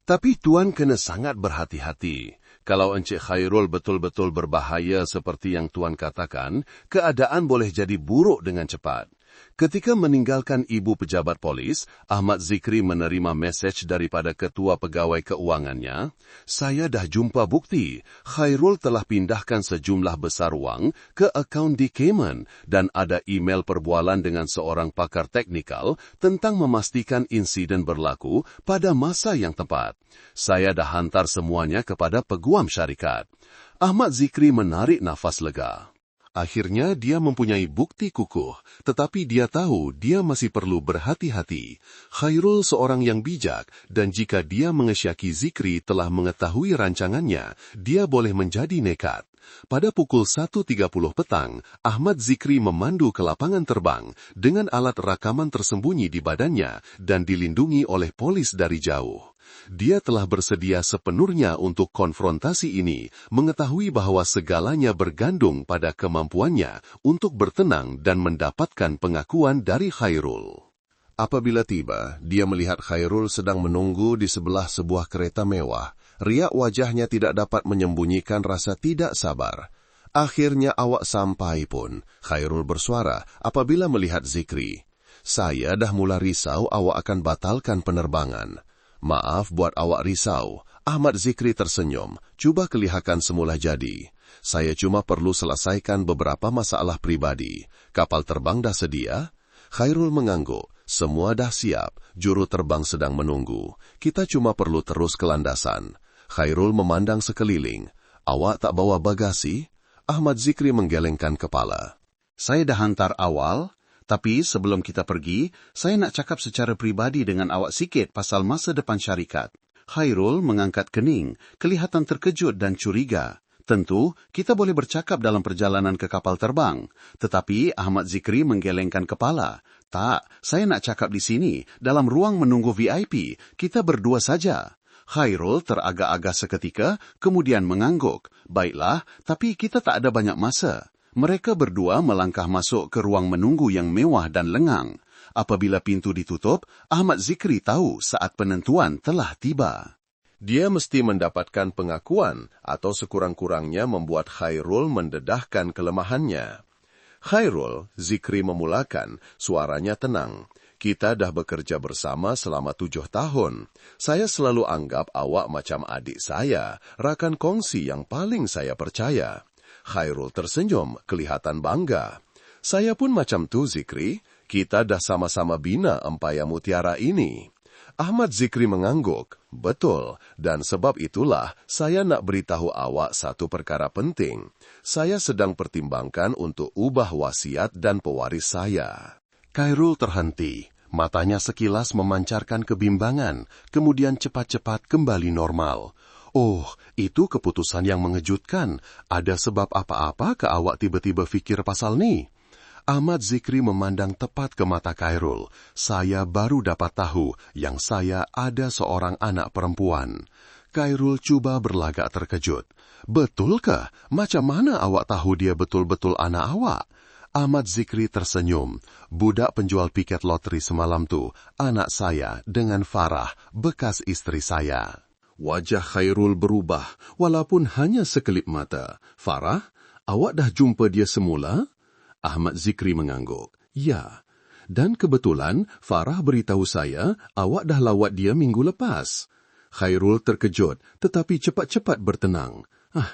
A: Tapi tuan kena sangat berhati-hati. Kalau Encik Khairul betul-betul berbahaya seperti yang tuan katakan, keadaan boleh jadi buruk dengan cepat. Ketika meninggalkan ibu pejabat polis, Ahmad Zikri menerima mesej daripada ketua pegawai keuangannya. Saya dah jumpa bukti. Khairul telah pindahkan sejumlah besar wang ke akaun di Cayman dan ada email perbualan dengan seorang pakar teknikal tentang memastikan insiden berlaku pada masa yang tepat. Saya dah hantar semuanya kepada peguam syarikat. Ahmad Zikri menarik nafas lega. Akhirnya dia mempunyai bukti kukuh, tetapi dia tahu dia masih perlu berhati-hati. Khairul seorang yang bijak, dan jika dia mengesyaki Zikri telah mengetahui rancangannya, dia boleh menjadi nekat. Pada pukul 1.30 petang, Ahmad Zikri memandu ke lapangan terbang dengan alat rakaman tersembunyi di badannya dan dilindungi oleh polis dari jauh. Dia telah bersedia sepenuhnya untuk konfrontasi ini, mengetahui bahwa segalanya bergantung pada kemampuannya untuk bertenang dan mendapatkan pengakuan dari Khairul. Apabila tiba, dia melihat Khairul sedang menunggu di sebelah sebuah kereta mewah. Riak wajahnya tidak dapat menyembunyikan rasa tidak sabar. Akhirnya awak sampai pun. Khairul bersuara apabila melihat Zikri. Saya dah mula risau awak akan batalkan penerbangan. Maaf buat awak risau. Ahmad Zikri tersenyum. Cuba kelihatan semula jadi. Saya cuma perlu selesaikan beberapa masalah pribadi. Kapal terbang dah sedia? Khairul mengangguk. Semua dah siap, juru terbang sedang menunggu. Kita cuma perlu terus ke landasan. Khairul memandang sekeliling. Awak tak bawa bagasi? Ahmad Zikri menggelengkan kepala.
B: Saya dah hantar awal, tapi sebelum kita pergi, saya nak cakap secara pribadi dengan awak sikit pasal masa depan syarikat. Khairul mengangkat kening, kelihatan terkejut dan curiga. Tentu, kita boleh bercakap dalam perjalanan ke kapal terbang. Tetapi Ahmad Zikri menggelengkan kepala. Tak, saya nak cakap di sini, dalam ruang menunggu VIP. Kita berdua saja. Khairul teragak-agak seketika, kemudian mengangguk. Baiklah, tapi kita tak ada banyak masa. Mereka berdua melangkah masuk ke ruang menunggu yang mewah dan lengang. Apabila pintu ditutup, Ahmad Zikri tahu saat penentuan telah tiba.
A: Dia mesti mendapatkan pengakuan atau sekurang-kurangnya membuat Khairul mendedahkan kelemahannya. Khairul, Zikri memulakan, suaranya tenang. Kita dah bekerja bersama selama 7 tahun. Saya selalu anggap awak macam adik saya, rakan kongsi yang paling saya percaya. Khairul tersenyum, kelihatan bangga. Saya pun macam tu, Zikri. Kita dah sama-sama bina empayar mutiara ini. Ahmad Zikri mengangguk. Betul, dan sebab itulah saya nak beritahu awak satu perkara penting. Saya sedang pertimbangkan untuk ubah wasiat dan pewaris saya. Khairul terhenti. Matanya sekilas memancarkan kebimbangan, kemudian cepat-cepat kembali normal. Oh, itu keputusan yang mengejutkan. Ada sebab apa-apa ke awak tiba-tiba fikir pasal ni? Ahmad Zikri memandang tepat ke mata Khairul. Saya baru dapat tahu yang saya ada seorang anak perempuan. Khairul cuba berlagak terkejut. Betulkah? Macam mana awak tahu dia betul-betul anak awak? Ahmad Zikri tersenyum. Budak penjual piket loteri semalam tu, anak saya dengan Farah, bekas istri saya. Wajah Khairul berubah, walaupun hanya sekelip mata. Farah, awak dah jumpa dia semula? Ahmad Zikri mengangguk. Ya, dan kebetulan Farah beritahu saya awak dah lawat dia minggu lepas. Khairul terkejut, tetapi cepat-cepat bertenang.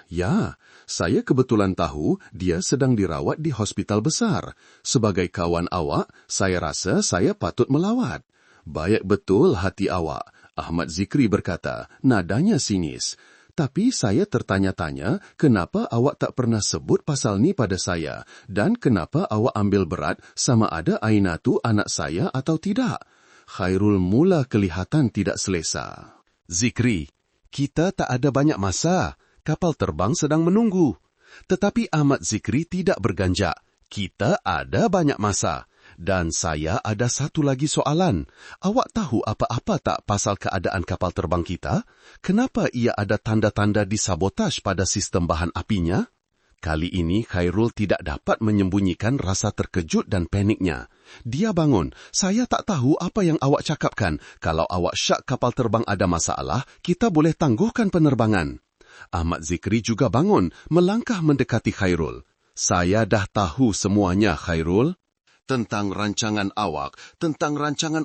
A: Ya, saya kebetulan tahu dia sedang dirawat di hospital besar. Sebagai kawan awak, saya rasa saya patut melawat. Baik betul hati awak, Ahmad Zikri berkata, nadanya sinis. Tapi saya tertanya-tanya kenapa awak tak pernah sebut pasal ni pada saya dan kenapa awak ambil berat sama ada Aina tu anak saya atau tidak. Khairul mula kelihatan tidak selesa. Zikri, kita tak ada banyak masa. Kapal terbang sedang menunggu. Tetapi Ahmad Zikri tidak berganjak. Kita ada banyak masa. Dan saya ada satu lagi soalan. Awak tahu apa-apa tak pasal keadaan kapal terbang kita? Kenapa ia ada tanda-tanda disabotaj pada sistem bahan apinya? Kali ini Khairul tidak dapat menyembunyikan rasa terkejut dan paniknya. Dia bangun. Saya tak tahu apa yang awak cakapkan. Kalau awak syak kapal terbang ada masalah, kita boleh tangguhkan penerbangan. Ahmad Zikri juga bangun, melangkah mendekati Khairul. Saya dah tahu semuanya, Khairul. Tentang rancangan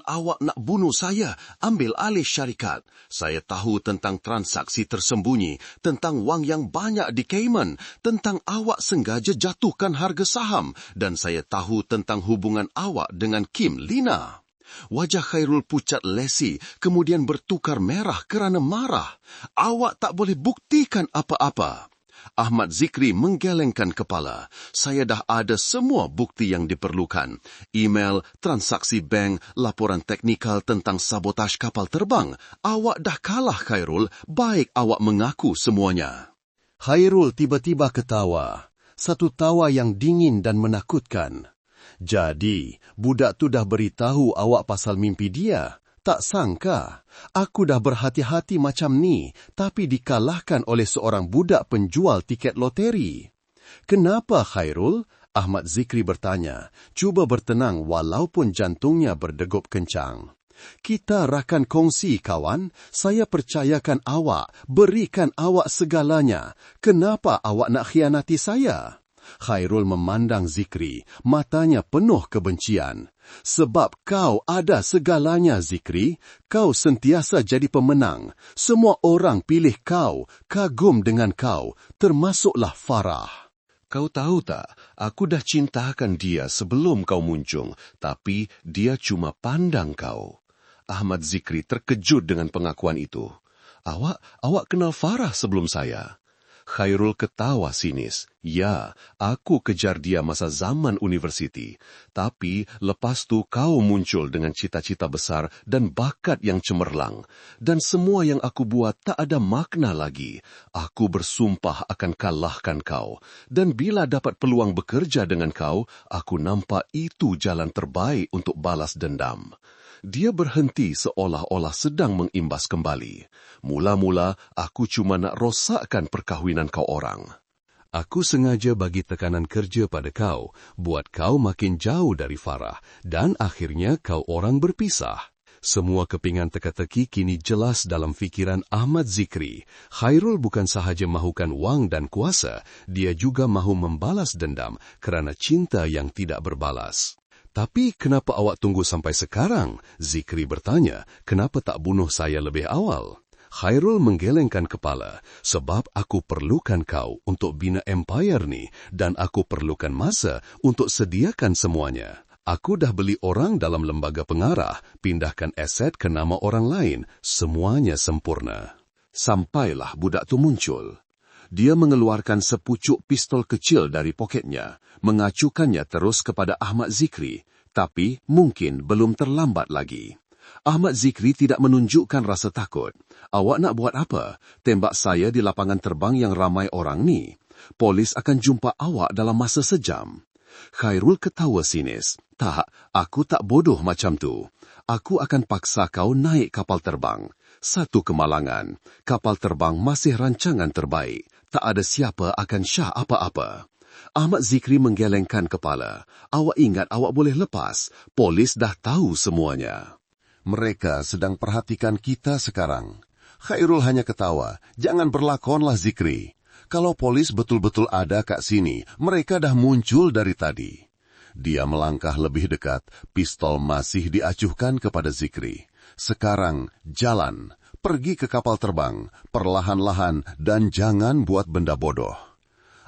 A: awak nak bunuh saya, ambil alih syarikat. Saya tahu tentang transaksi tersembunyi, tentang wang yang banyak di Cayman, tentang awak sengaja jatuhkan harga saham, dan saya tahu tentang hubungan awak dengan Kim Lina. Wajah Khairul pucat lesi, kemudian bertukar merah kerana marah. Awak tak boleh buktikan apa-apa. Ahmad Zikri menggelengkan kepala. Saya dah ada semua bukti yang diperlukan. Email, transaksi bank, laporan teknikal tentang sabotaj kapal terbang. Awak dah kalah, Khairul. Baik awak mengaku semuanya. Khairul tiba-tiba ketawa. Satu tawa yang dingin dan menakutkan. Jadi, budak tu dah beritahu awak pasal mimpi dia?
B: Tak sangka, aku dah berhati-hati macam ni, tapi dikalahkan oleh seorang budak penjual tiket loteri. Kenapa, Khairul? Ahmad Zikri bertanya. Cuba bertenang walaupun jantungnya berdegup kencang. Kita rakan kongsi, kawan. Saya percayakan awak, berikan awak segalanya. Kenapa awak nak khianati saya? Khairul memandang Zikri, matanya penuh kebencian. Sebab kau ada segalanya, Zikri. Kau sentiasa jadi pemenang. Semua orang pilih kau, kagum dengan kau, termasuklah Farah.
A: Kau tahu tak, aku dah cintakan dia sebelum kau muncung, tapi dia cuma pandang kau. Ahmad Zikri terkejut dengan pengakuan itu. Awak kenal Farah sebelum saya? Khairul ketawa sinis. Ya, aku kejar dia masa zaman universiti. Tapi lepas tu kau muncul dengan cita-cita besar dan bakat yang cemerlang. Dan semua yang aku buat tak ada makna lagi. Aku bersumpah akan kalahkan kau. Dan bila dapat peluang bekerja dengan kau, aku nampak itu jalan terbaik untuk balas dendam. Dia berhenti seolah-olah sedang mengimbas kembali. Mula-mula, aku cuma nak rosakkan perkahwinan kau orang.
B: Aku sengaja bagi tekanan kerja pada kau, buat kau makin jauh dari Farah, dan akhirnya kau orang berpisah. Semua kepingan teka-teki kini jelas dalam fikiran Ahmad Zikri. Khairul bukan sahaja mahukan wang dan kuasa, dia juga mahu membalas dendam kerana cinta yang tidak berbalas. Tapi kenapa awak tunggu sampai sekarang? Zikri bertanya, kenapa tak bunuh saya lebih awal? Khairul menggelengkan kepala, sebab aku perlukan kau untuk bina empire ni dan aku perlukan masa untuk sediakan semuanya. Aku dah beli orang dalam lembaga pengarah, pindahkan aset ke nama orang lain, semuanya sempurna.
A: Sampailah budak tu muncul. Dia mengeluarkan sepucuk pistol kecil dari poketnya, mengacukannya terus kepada Ahmad Zikri, tapi mungkin belum terlambat lagi. Ahmad Zikri tidak menunjukkan rasa takut. Awak nak buat apa? Tembak saya di lapangan terbang yang ramai orang ni. Polis akan jumpa awak dalam masa sejam. Khairul ketawa sinis. Tak, aku tak bodoh macam tu. Aku akan paksa kau naik kapal terbang. Satu kemalangan. Kapal terbang masih rancangan terbaik. Tak ada siapa akan syah apa-apa. Ahmad Zikri menggelengkan kepala. Awak ingat awak boleh lepas. Polis dah tahu semuanya.
B: Mereka sedang perhatikan kita sekarang. Khairul hanya ketawa. Jangan berlakonlah, Zikri. Kalau polis betul-betul ada kat sini, mereka dah muncul dari tadi. Dia melangkah lebih dekat. Pistol masih diacuhkan kepada Zikri. Sekarang, jalan. Pergi ke kapal terbang, perlahan-lahan dan jangan buat benda bodoh.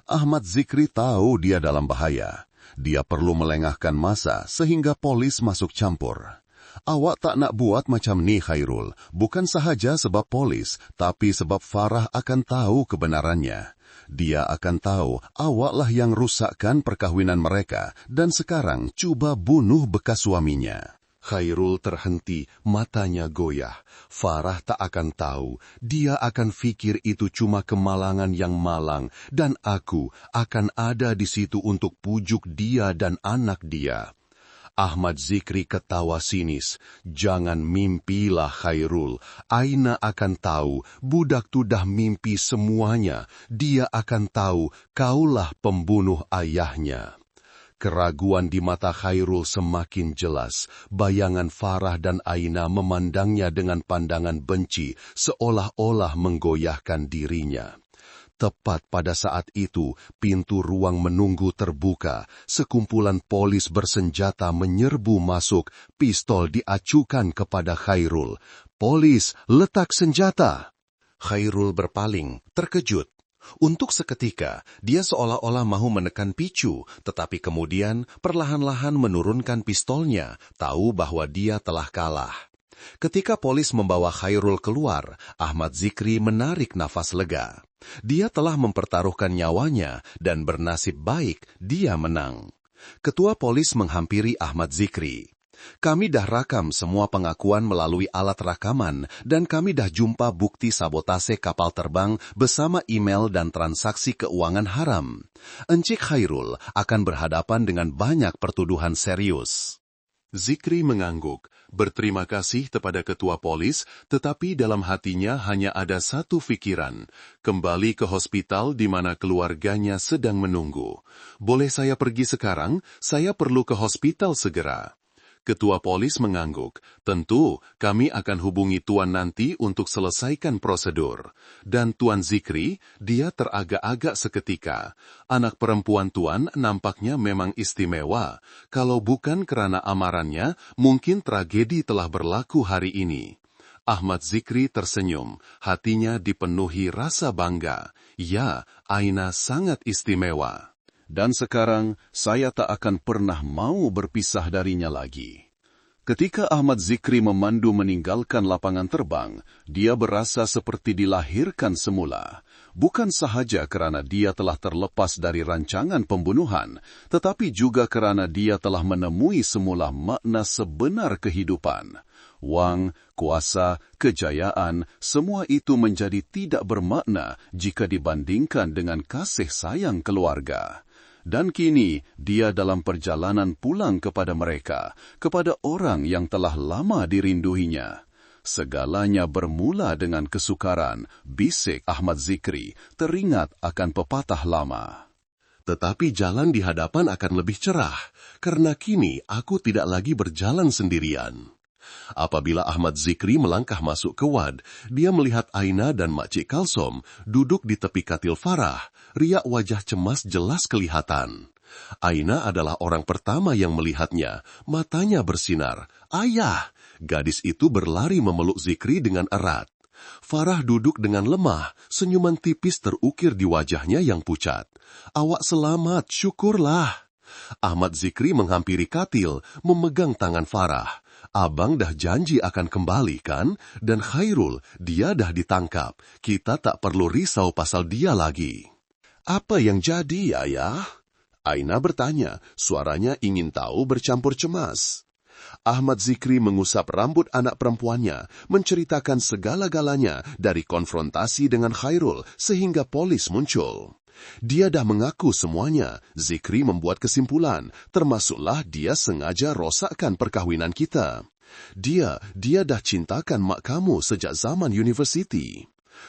B: Ahmad Zikri tahu dia dalam bahaya. Dia perlu melengahkan masa sehingga polis masuk campur. Awak tak nak buat macam ni, Khairul. Bukan sahaja sebab polis, tapi sebab Farah akan tahu kebenarannya. Dia akan tahu awaklah yang rusakkan perkahwinan mereka dan sekarang cuba bunuh bekas suaminya.
A: Khairul terhenti, matanya goyah. Farah tak akan tahu. Dia akan fikir itu cuma kemalangan yang malang dan aku akan ada di situ untuk pujuk dia dan anak dia. Ahmad Zikri ketawa sinis. Jangan mimpilah, Khairul. Aina akan tahu budak tu dah mimpi semuanya. Dia akan tahu kaulah pembunuh ayahnya. Keraguan di mata Khairul semakin jelas. Bayangan Farah dan Aina memandangnya dengan pandangan benci, seolah-olah menggoyahkan dirinya. Tepat pada saat itu, pintu ruang menunggu terbuka. Sekumpulan polis bersenjata menyerbu masuk. Pistol diacukan kepada Khairul. Polis, letak senjata! Khairul berpaling, terkejut. Untuk seketika, dia seolah-olah mahu menekan picu, tetapi kemudian perlahan-lahan menurunkan pistolnya, tahu bahwa dia telah kalah. Ketika polis membawa Khairul keluar, Ahmad Zikri menarik nafas lega. Dia telah mempertaruhkan nyawanya dan bernasib baik dia menang. Ketua polis menghampiri Ahmad Zikri. Kami dah rakam semua pengakuan melalui alat rakaman dan kami dah jumpa bukti sabotase kapal terbang bersama email dan transaksi keuangan haram. Encik Khairul akan berhadapan dengan banyak pertuduhan serius. Zikri mengangguk, berterima kasih kepada ketua polis, tetapi dalam hatinya hanya ada satu pikiran, kembali ke hospital di mana keluarganya sedang menunggu. Boleh saya pergi sekarang? Saya perlu ke hospital segera. Ketua polis mengangguk, tentu kami akan hubungi Tuan nanti untuk selesaikan prosedur. Dan Tuan Zikri, dia teragak-agak seketika. Anak perempuan Tuan nampaknya memang istimewa. Kalau bukan karena amarannya, mungkin tragedi telah berlaku hari ini. Ahmad Zikri tersenyum, hatinya dipenuhi rasa bangga. Ya, Aina sangat istimewa.
B: Dan sekarang, saya tak akan pernah mau berpisah darinya lagi. Ketika Ahmad Zikri memandu meninggalkan lapangan terbang, dia berasa seperti dilahirkan semula. Bukan sahaja kerana dia telah terlepas dari rancangan pembunuhan, tetapi juga kerana dia telah menemui semula makna sebenar kehidupan. Wang, kuasa, kejayaan, semua itu menjadi tidak bermakna jika dibandingkan dengan kasih sayang keluarga. Dan kini, dia dalam perjalanan pulang kepada mereka, kepada orang yang telah lama dirinduinya. Segalanya bermula dengan kesukaran, bisik Ahmad Zikri, teringat akan pepatah lama.
A: Tetapi jalan di hadapan akan lebih cerah, karena kini aku tidak lagi berjalan sendirian. Apabila Ahmad Zikri melangkah masuk ke wad, dia melihat Aina dan Makcik Kalsom duduk di tepi katil Farah. Riak wajah cemas jelas kelihatan. Aina adalah orang pertama yang melihatnya. Matanya bersinar. Ayah! Gadis itu berlari memeluk Zikri dengan erat. Farah duduk dengan lemah, senyuman tipis terukir di wajahnya yang pucat. Awak selamat, syukurlah. Ahmad Zikri menghampiri katil, memegang tangan Farah. Abang dah janji akan kembali kan? Dan Khairul, dia dah ditangkap. Kita tak perlu risau pasal dia lagi. Apa yang jadi, Ayah? Aina bertanya, suaranya ingin tahu bercampur cemas. Ahmad Zikri mengusap rambut anak perempuannya, menceritakan segala-galanya dari konfrontasi dengan Khairul sehingga polis muncul. Dia dah mengaku semuanya. Zikri membuat kesimpulan, termasuklah dia sengaja rosakkan perkahwinan kita. Dia dah cintakan mak kamu sejak zaman universiti.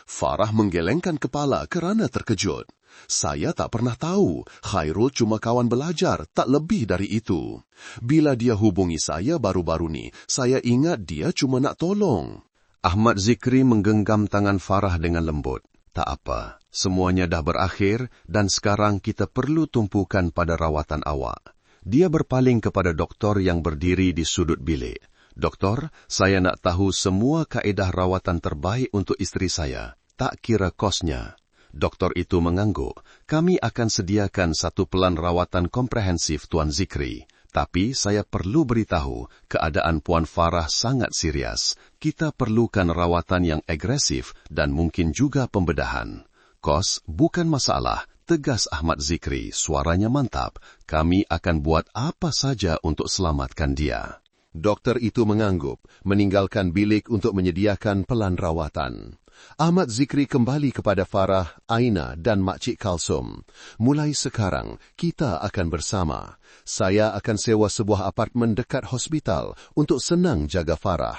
A: Farah menggelengkan kepala kerana terkejut. Saya tak pernah tahu. Khairul cuma kawan belajar, tak lebih dari itu. Bila dia hubungi saya baru-baru ni, saya ingat dia cuma nak tolong.
B: Ahmad Zikri menggenggam tangan Farah dengan lembut. Tak apa, semuanya dah berakhir dan sekarang kita perlu tumpukan pada rawatan awak. Dia berpaling kepada doktor yang berdiri di sudut bilik. Doktor, saya nak tahu semua kaedah rawatan terbaik untuk isteri saya, tak kira kosnya. Doktor itu mengangguk. Kami akan sediakan satu pelan rawatan komprehensif Tuan Zikri. Tapi saya perlu beritahu, keadaan Puan Farah sangat serius. Kita perlukan rawatan yang agresif dan mungkin juga pembedahan. Kos bukan masalah, tegas Ahmad Zikri, suaranya mantap. Kami akan buat apa saja untuk selamatkan dia.
A: Doktor itu mengangguk, meninggalkan bilik untuk menyediakan pelan rawatan. Ahmad Zikri kembali kepada Farah, Aina dan Makcik Kalsom. Mulai sekarang, kita akan bersama. Saya akan sewa sebuah apartmen dekat hospital untuk senang jaga Farah.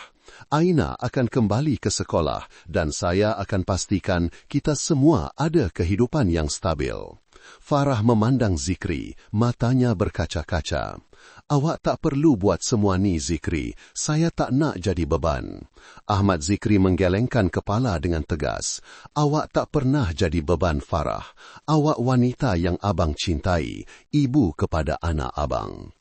A: Aina akan kembali ke sekolah dan saya akan pastikan kita semua ada kehidupan yang stabil. Farah memandang Zikri, matanya berkaca-kaca. Awak tak perlu buat semua ni, Zikri. Saya tak nak jadi beban. Ahmad Zikri menggelengkan kepala dengan tegas. Awak tak pernah jadi beban, Farah. Awak wanita yang abang cintai, ibu kepada anak abang.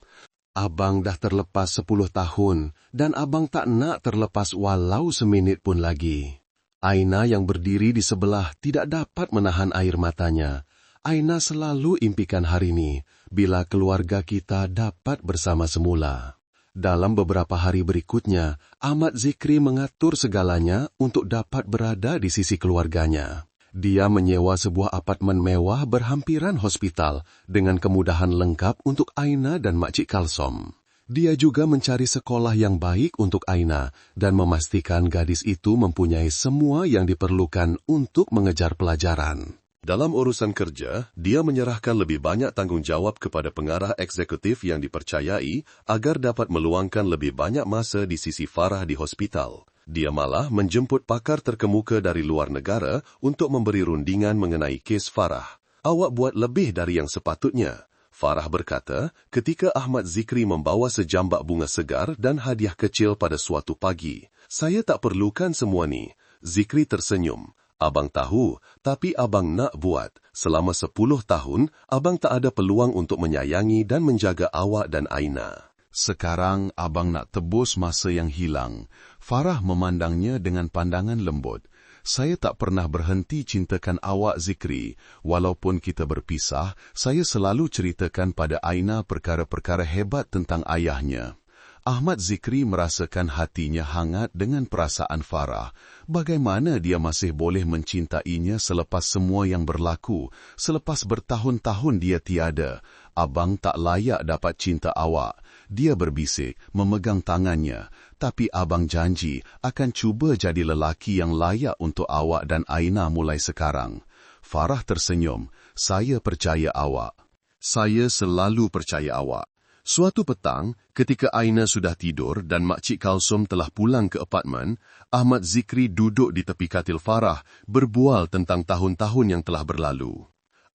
A: Abang dah terlepas 10 tahun dan abang tak nak terlepas walau seminit pun lagi. Aina yang berdiri di sebelah tidak dapat menahan air matanya. Aina selalu impikan hari ini, bila keluarga kita dapat bersama semula. Dalam beberapa hari berikutnya, Ahmad Zikri mengatur segalanya untuk dapat berada di sisi keluarganya. Dia menyewa sebuah apartemen mewah berhampiran hospital dengan kemudahan lengkap untuk Aina dan Makcik Kalsom. Dia juga mencari sekolah yang baik untuk Aina dan memastikan gadis itu mempunyai semua yang diperlukan untuk mengejar pelajaran. Dalam urusan kerja, dia menyerahkan lebih banyak tanggungjawab kepada pengarah eksekutif yang dipercayai agar dapat meluangkan lebih banyak masa di sisi Farah di hospital. Dia malah menjemput pakar terkemuka dari luar negara untuk memberi rundingan mengenai kes Farah. Awak buat lebih dari yang sepatutnya. Farah berkata ketika Ahmad Zikri membawa sejambak bunga segar dan hadiah kecil pada suatu pagi. Saya tak perlukan semua ni. Zikri tersenyum. Abang tahu, tapi abang nak buat. Selama 10 tahun, abang tak ada peluang untuk menyayangi dan menjaga awak dan Aina.
B: Sekarang abang nak tebus masa yang hilang. Farah memandangnya dengan pandangan lembut. Saya tak pernah berhenti cintakan awak, Zikri. Walaupun kita berpisah, saya selalu ceritakan pada Aina perkara-perkara hebat tentang ayahnya. Ahmad Zikri merasakan hatinya hangat dengan perasaan Farah. Bagaimana dia masih boleh mencintainya selepas semua yang berlaku, selepas bertahun-tahun dia tiada. Abang tak layak dapat cinta awak. Dia berbisik, memegang tangannya. Tapi abang janji akan cuba jadi lelaki yang layak untuk awak dan Aina mulai sekarang. Farah tersenyum. Saya percaya awak. Saya selalu percaya awak. Suatu petang, ketika Aina sudah tidur dan Makcik Kalsum telah pulang ke apartmen, Ahmad Zikri duduk di tepi katil Farah, berbual tentang tahun-tahun yang telah berlalu.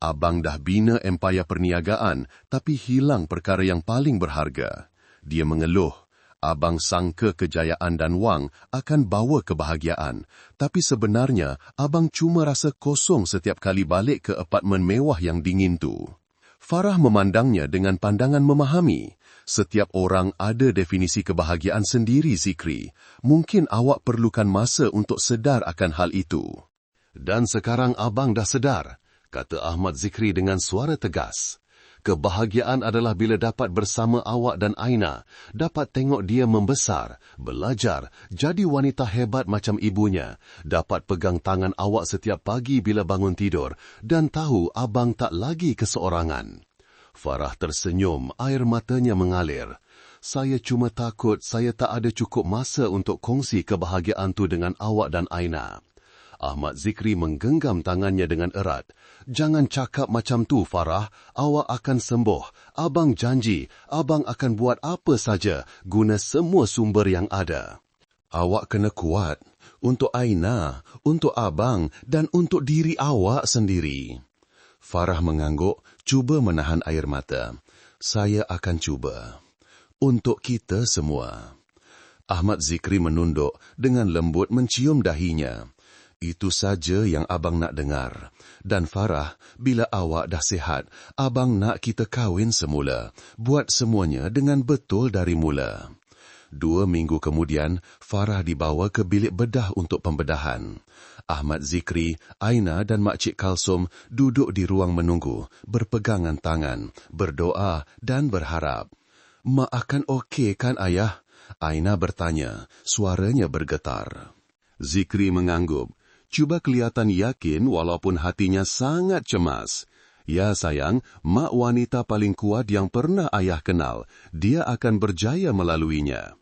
B: Abang dah bina empayar perniagaan, tapi hilang perkara yang paling berharga. Dia mengeluh. Abang sangka kejayaan dan wang akan bawa kebahagiaan, tapi sebenarnya abang cuma rasa kosong setiap kali balik ke apartmen mewah yang dingin tu. Farah memandangnya dengan pandangan memahami. Setiap orang ada definisi kebahagiaan sendiri, Zikri. Mungkin awak perlukan masa untuk sedar akan hal itu. Dan sekarang abang dah sedar, kata Ahmad Zikri dengan suara tegas. Kebahagiaan adalah bila dapat bersama awak dan Aina, dapat tengok dia membesar, belajar, jadi wanita hebat macam ibunya, dapat pegang tangan awak setiap pagi bila bangun tidur, dan tahu abang tak lagi keseorangan. Farah tersenyum, air matanya mengalir. Saya cuma takut saya tak ada cukup masa untuk kongsi kebahagiaan tu dengan awak dan Aina. Ahmad Zikri menggenggam tangannya dengan erat. Jangan cakap macam tu, Farah. Awak akan sembuh. Abang janji, abang akan buat apa saja guna semua sumber yang ada. Awak kena kuat. Untuk Aina, untuk abang dan untuk diri awak sendiri. Farah mengangguk, cuba menahan air mata. Saya akan cuba. Untuk kita semua. Ahmad Zikri menunduk dengan lembut mencium dahinya. Itu saja yang abang nak dengar. Dan Farah, bila awak dah sihat, abang nak kita kahwin semula. Buat semuanya dengan betul dari mula. 2 minggu kemudian, Farah dibawa ke bilik bedah untuk pembedahan. Ahmad Zikri, Aina dan Makcik Kalsum duduk di ruang menunggu, berpegangan tangan, berdoa dan berharap. Mak akan okey kan, Ayah? Aina bertanya, suaranya bergetar. Zikri mengangguk. Cuba kelihatan yakin walaupun hatinya sangat cemas. Ya sayang, mak wanita paling kuat yang pernah ayah kenal. Dia akan berjaya melaluinya.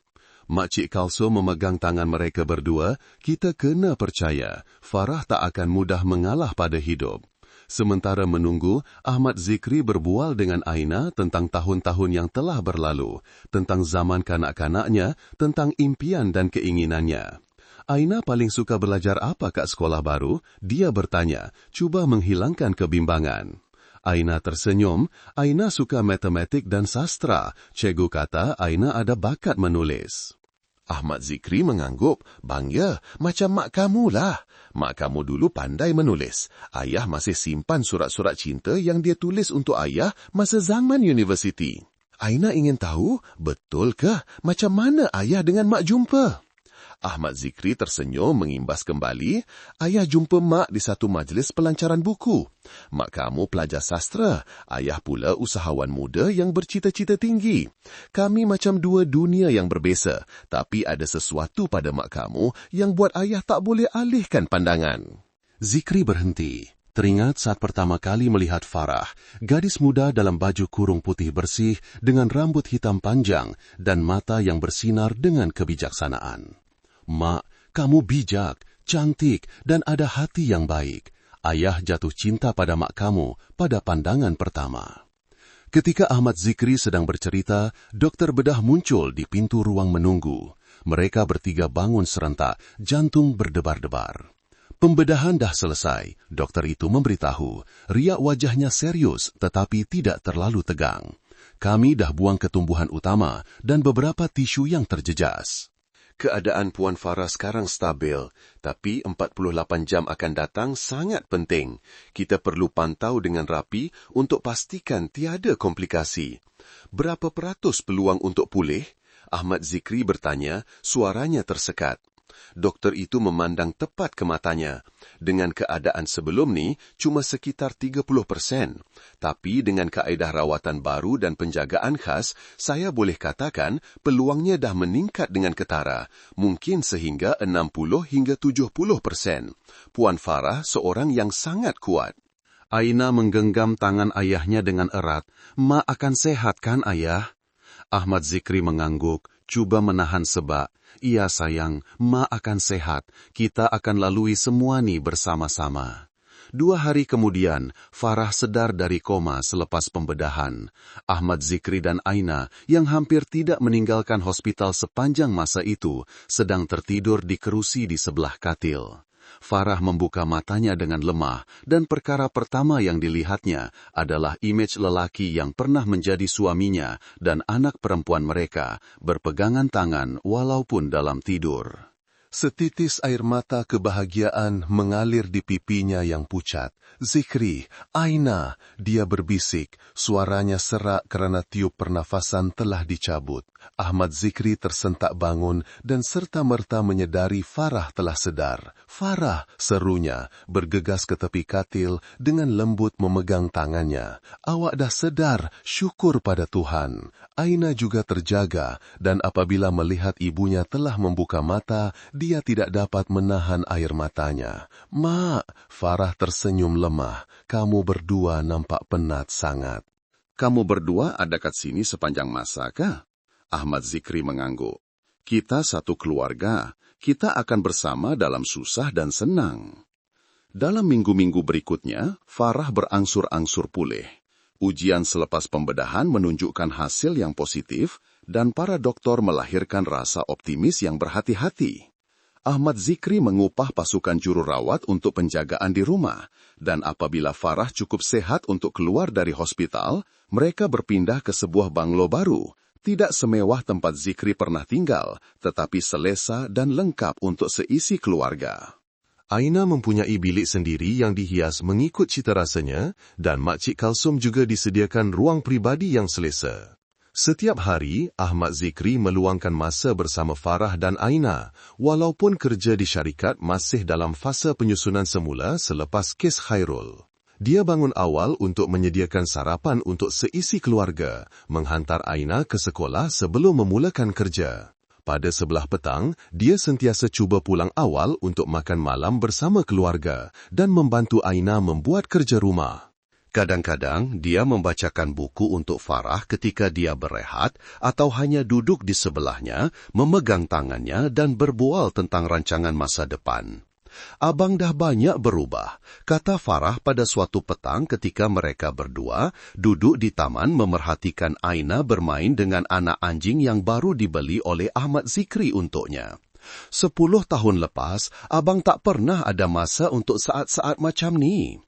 B: Makcik Kalsum memegang tangan mereka berdua. Kita kena percaya, Farah tak akan mudah mengalah pada hidup. Sementara menunggu, Ahmad Zikri berbual dengan Aina tentang tahun-tahun yang telah berlalu, tentang zaman kanak-kanaknya, tentang impian dan keinginannya. Aina paling suka belajar apa kat sekolah baru? Dia bertanya, cuba menghilangkan kebimbangan. Aina tersenyum. Aina suka matematik dan sastra. Cikgu kata Aina ada bakat menulis. Ahmad Zikri mengangguk, bangga, macam mak kamu lah. Mak kamu dulu pandai menulis. Ayah masih simpan surat-surat cinta yang dia tulis untuk ayah masa zaman universiti. Aina ingin tahu, betul ke macam mana ayah dengan mak jumpa? Ahmad Zikri tersenyum mengimbas kembali. Ayah jumpa mak di satu majlis pelancaran buku. Mak kamu pelajar sastra. Ayah pula usahawan muda yang bercita-cita tinggi. Kami macam 2 dunia yang berbeza. Tapi ada sesuatu pada mak kamu yang buat ayah tak boleh alihkan pandangan. Zikri berhenti. Teringat saat pertama kali melihat Farah, gadis muda dalam baju kurung putih bersih dengan rambut hitam panjang dan mata yang bersinar dengan kebijaksanaan. Mak, kamu bijak, cantik dan ada hati yang baik.
A: Ayah jatuh cinta pada mak kamu pada pandangan pertama. Ketika Ahmad Zikri sedang bercerita, dokter bedah muncul di pintu ruang menunggu. Mereka bertiga bangun serentak, jantung berdebar-debar. Pembedahan dah selesai. Dokter itu memberitahu, riak wajahnya serius tetapi tidak terlalu tegang. Kami dah buang ketumbuhan utama dan beberapa tisu yang terjejas. Keadaan Puan Farah sekarang stabil, tapi 48 jam akan datang sangat penting. Kita perlu pantau dengan rapi untuk pastikan tiada komplikasi. Berapa peratus peluang untuk pulih? Ahmad Zikri bertanya, suaranya tersekat. Doktor itu memandang tepat ke matanya. Dengan keadaan sebelum ni, cuma sekitar 30%. Tapi dengan kaedah rawatan baru dan penjagaan khas, saya boleh katakan peluangnya dah meningkat dengan ketara. Mungkin sehingga 60 hingga 70%. Puan Farah seorang yang sangat kuat. Aina menggenggam tangan ayahnya dengan erat. Mak akan sehat kan, ayah? Ahmad Zikri mengangguk, cuba menahan sebab. Iya sayang, mak akan sehat. Kita akan lalui semua ni bersama-sama. 2 hari kemudian, Farah sedar dari koma selepas pembedahan. Ahmad Zikri dan Aina, yang hampir tidak meninggalkan hospital sepanjang masa itu, sedang tertidur di kerusi di sebelah katil. Farah membuka matanya dengan lemah dan perkara pertama yang dilihatnya adalah imej lelaki yang pernah menjadi suaminya dan anak perempuan mereka berpegangan tangan walaupun dalam tidur. Setitis air mata kebahagiaan mengalir di pipinya yang pucat. Zikri, Aina, dia berbisik. Suaranya serak kerana tiup pernafasan telah dicabut. Ahmad Zikri tersentak bangun dan serta-merta menyedari Farah telah sedar. Farah, serunya, bergegas ke tepi katil dengan lembut memegang tangannya. Awak dah sedar, syukur pada Tuhan. Aina juga terjaga dan apabila melihat ibunya telah membuka mata, dia tidak dapat menahan air matanya. Mak, Farah tersenyum lemah. Kamu berdua nampak penat sangat. Kamu berdua ada kat sini sepanjang masa kah? Ahmad Zikri mengangguk. Kita satu keluarga. Kita akan bersama dalam susah dan senang. Dalam minggu-minggu berikutnya, Farah berangsur-angsur pulih. Ujian selepas pembedahan menunjukkan hasil yang positif dan para doktor melahirkan rasa optimis yang berhati-hati. Ahmad Zikri mengupah pasukan jururawat untuk penjagaan di rumah, dan apabila Farah cukup sehat untuk keluar dari hospital, mereka berpindah ke sebuah banglo baru, tidak semewah tempat Zikri pernah tinggal, tetapi selesa dan lengkap untuk seisi keluarga. Aina mempunyai bilik sendiri yang dihias mengikut cita rasanya, dan Makcik Kalsum juga disediakan ruang pribadi yang selesa. Setiap hari, Ahmad Zikri meluangkan masa bersama Farah dan Aina, walaupun kerja di syarikat masih dalam fasa penyusunan semula selepas kes Khairul. Dia bangun awal untuk menyediakan sarapan untuk seisi keluarga, menghantar Aina ke sekolah sebelum memulakan kerja. Pada sebelah petang, dia sentiasa cuba pulang awal untuk makan malam bersama keluarga dan membantu Aina membuat kerja rumah. Kadang-kadang, dia membacakan buku untuk Farah ketika dia berehat atau hanya duduk di sebelahnya, memegang tangannya dan berbual tentang rancangan masa depan. Abang dah banyak berubah, kata Farah pada suatu petang ketika mereka berdua duduk di taman memerhatikan Aina bermain dengan anak anjing yang baru dibeli oleh Ahmad Zikri untuknya. 10 tahun lepas, abang tak pernah ada masa untuk saat-saat macam ni.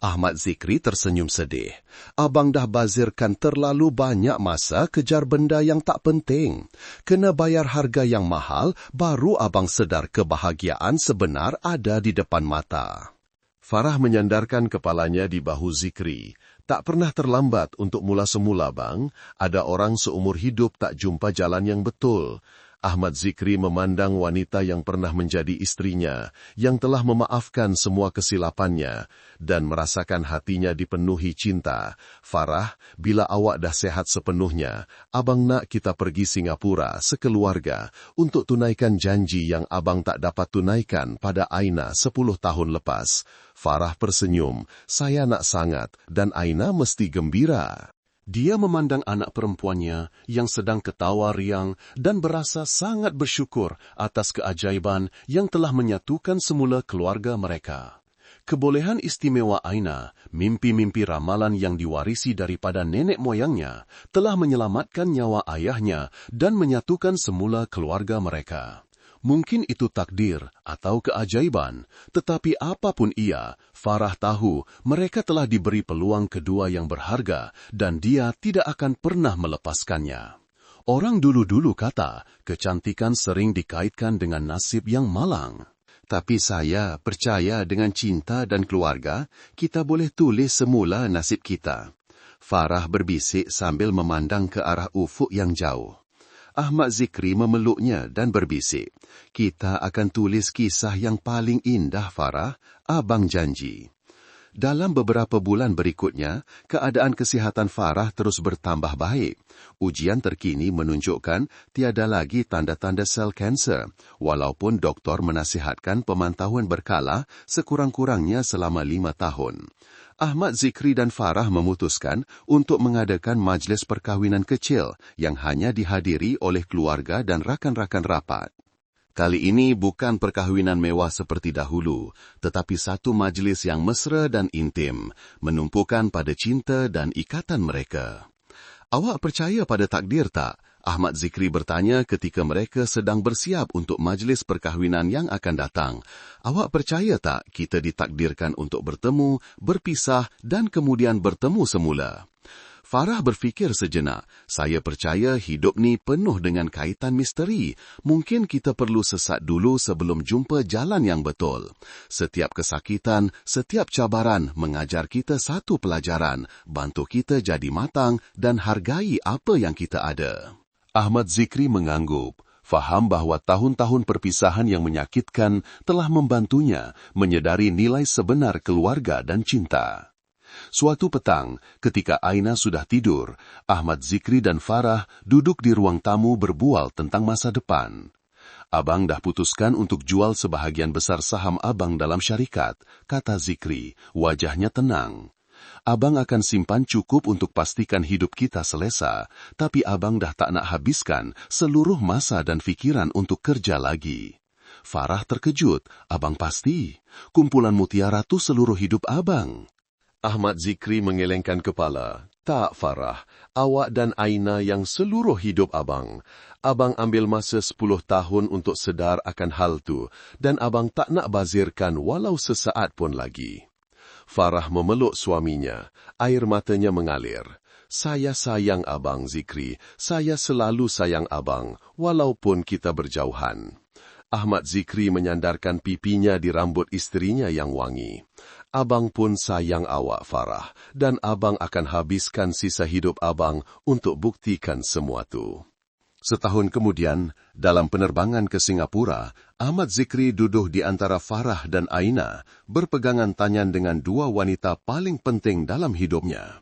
A: Ahmad Zikri tersenyum sedih. Abang dah bazirkan terlalu banyak masa kejar benda yang tak penting. Kena bayar harga yang mahal, baru abang sedar kebahagiaan sebenar ada di depan mata. Farah menyandarkan kepalanya di bahu Zikri. Tak pernah terlambat untuk mula semula, bang. Ada orang seumur hidup tak jumpa jalan yang betul. Ahmad Zikri memandang wanita yang pernah menjadi istrinya, yang telah memaafkan semua kesilapannya, dan merasakan hatinya dipenuhi cinta. Farah, bila awak dah sehat sepenuhnya, abang nak kita pergi Singapura sekeluarga untuk tunaikan janji yang abang tak dapat tunaikan pada Aina 10 tahun lepas. Farah tersenyum, saya nak sangat, dan Aina mesti gembira. Dia memandang anak perempuannya yang sedang ketawa riang dan berasa sangat bersyukur atas keajaiban yang telah menyatukan semula keluarga mereka. Kebolehan istimewa Aina, mimpi-mimpi ramalan yang diwarisi daripada nenek moyangnya, telah menyelamatkan nyawa ayahnya dan menyatukan semula keluarga mereka. Mungkin itu takdir atau keajaiban, tetapi apapun ia, Farah tahu mereka telah diberi peluang kedua yang berharga dan dia tidak akan pernah melepaskannya. Orang dulu-dulu kata, kecantikan sering dikaitkan dengan nasib yang malang. Tapi saya percaya dengan cinta dan keluarga, kita boleh tulis semula nasib kita. Farah berbisik sambil memandang ke arah ufuk yang jauh. Ahmad Zikri memeluknya dan berbisik, kita akan tulis kisah yang paling indah, Farah, abang janji. Dalam beberapa bulan berikutnya, keadaan kesihatan Farah terus bertambah baik. Ujian terkini menunjukkan tiada lagi tanda-tanda sel kanser, walaupun doktor menasihatkan pemantauan berkala sekurang-kurangnya selama 5 tahun. Ahmad Zikri dan Farah memutuskan untuk mengadakan majlis perkahwinan kecil yang hanya dihadiri oleh keluarga dan rakan-rakan rapat. Kali ini bukan perkahwinan mewah seperti dahulu, tetapi satu majlis yang mesra dan intim, menumpukan pada cinta dan ikatan mereka. Awak percaya pada takdir tak? Ahmad Zikri bertanya ketika mereka sedang bersiap untuk majlis perkahwinan yang akan datang. Awak percaya tak kita ditakdirkan untuk bertemu, berpisah dan kemudian bertemu semula? Farah berfikir sejenak, saya percaya hidup ni penuh dengan kaitan misteri. Mungkin kita perlu sesat dulu sebelum jumpa jalan yang betul. Setiap kesakitan, setiap cabaran mengajar kita satu pelajaran, bantu kita jadi matang dan hargai apa yang kita ada. Ahmad Zikri mengangguk, faham bahawa tahun-tahun perpisahan yang menyakitkan telah membantunya menyedari nilai sebenar keluarga dan cinta. Suatu petang, ketika Aina sudah tidur, Ahmad Zikri dan Farah duduk di ruang tamu berbual tentang masa depan. Abang dah putuskan untuk jual sebahagian besar saham abang dalam syarikat, kata Zikri, wajahnya tenang. Abang akan simpan cukup untuk pastikan hidup kita selesa, tapi abang dah tak nak habiskan seluruh masa dan fikiran untuk kerja lagi. Farah terkejut, abang pasti? Kumpulan mutiara tu seluruh hidup abang? Ahmad Zikri mengelengkan kepala. Tak, Farah. Awak dan Aina yang seluruh hidup abang. Abang ambil masa 10 tahun untuk sedar akan hal tu dan abang tak nak bazirkan walau sesaat pun lagi. Farah memeluk suaminya. Air matanya mengalir. Saya sayang abang, Zikri. Saya selalu sayang abang, walaupun kita berjauhan. Ahmad Zikri menyandarkan pipinya di rambut isterinya yang wangi. Abang pun sayang awak, Farah, dan abang akan habiskan sisa hidup abang untuk buktikan semua tu. Setahun kemudian, dalam penerbangan ke Singapura, Ahmad Zikri duduk di antara Farah dan Aina, berpegangan tangan dengan dua wanita paling penting dalam hidupnya.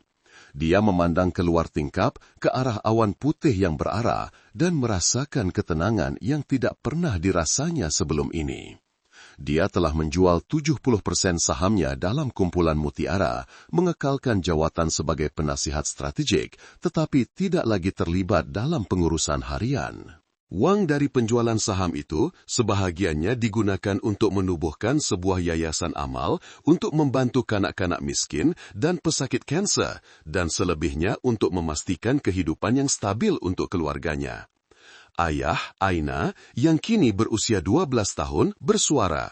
A: Dia memandang keluar tingkap ke arah awan putih yang berarah dan merasakan ketenangan yang tidak pernah dirasanya sebelum ini. Dia telah menjual 70% sahamnya dalam kumpulan mutiara, mengekalkan jawatan sebagai penasihat strategik, tetapi tidak lagi terlibat dalam pengurusan harian. Wang dari penjualan saham itu sebahagiannya digunakan untuk menubuhkan sebuah yayasan amal untuk membantu kanak-kanak miskin dan pesakit kanser, dan selebihnya untuk memastikan kehidupan yang stabil untuk keluarganya. Ayah, Aina, yang kini berusia 12 tahun, bersuara.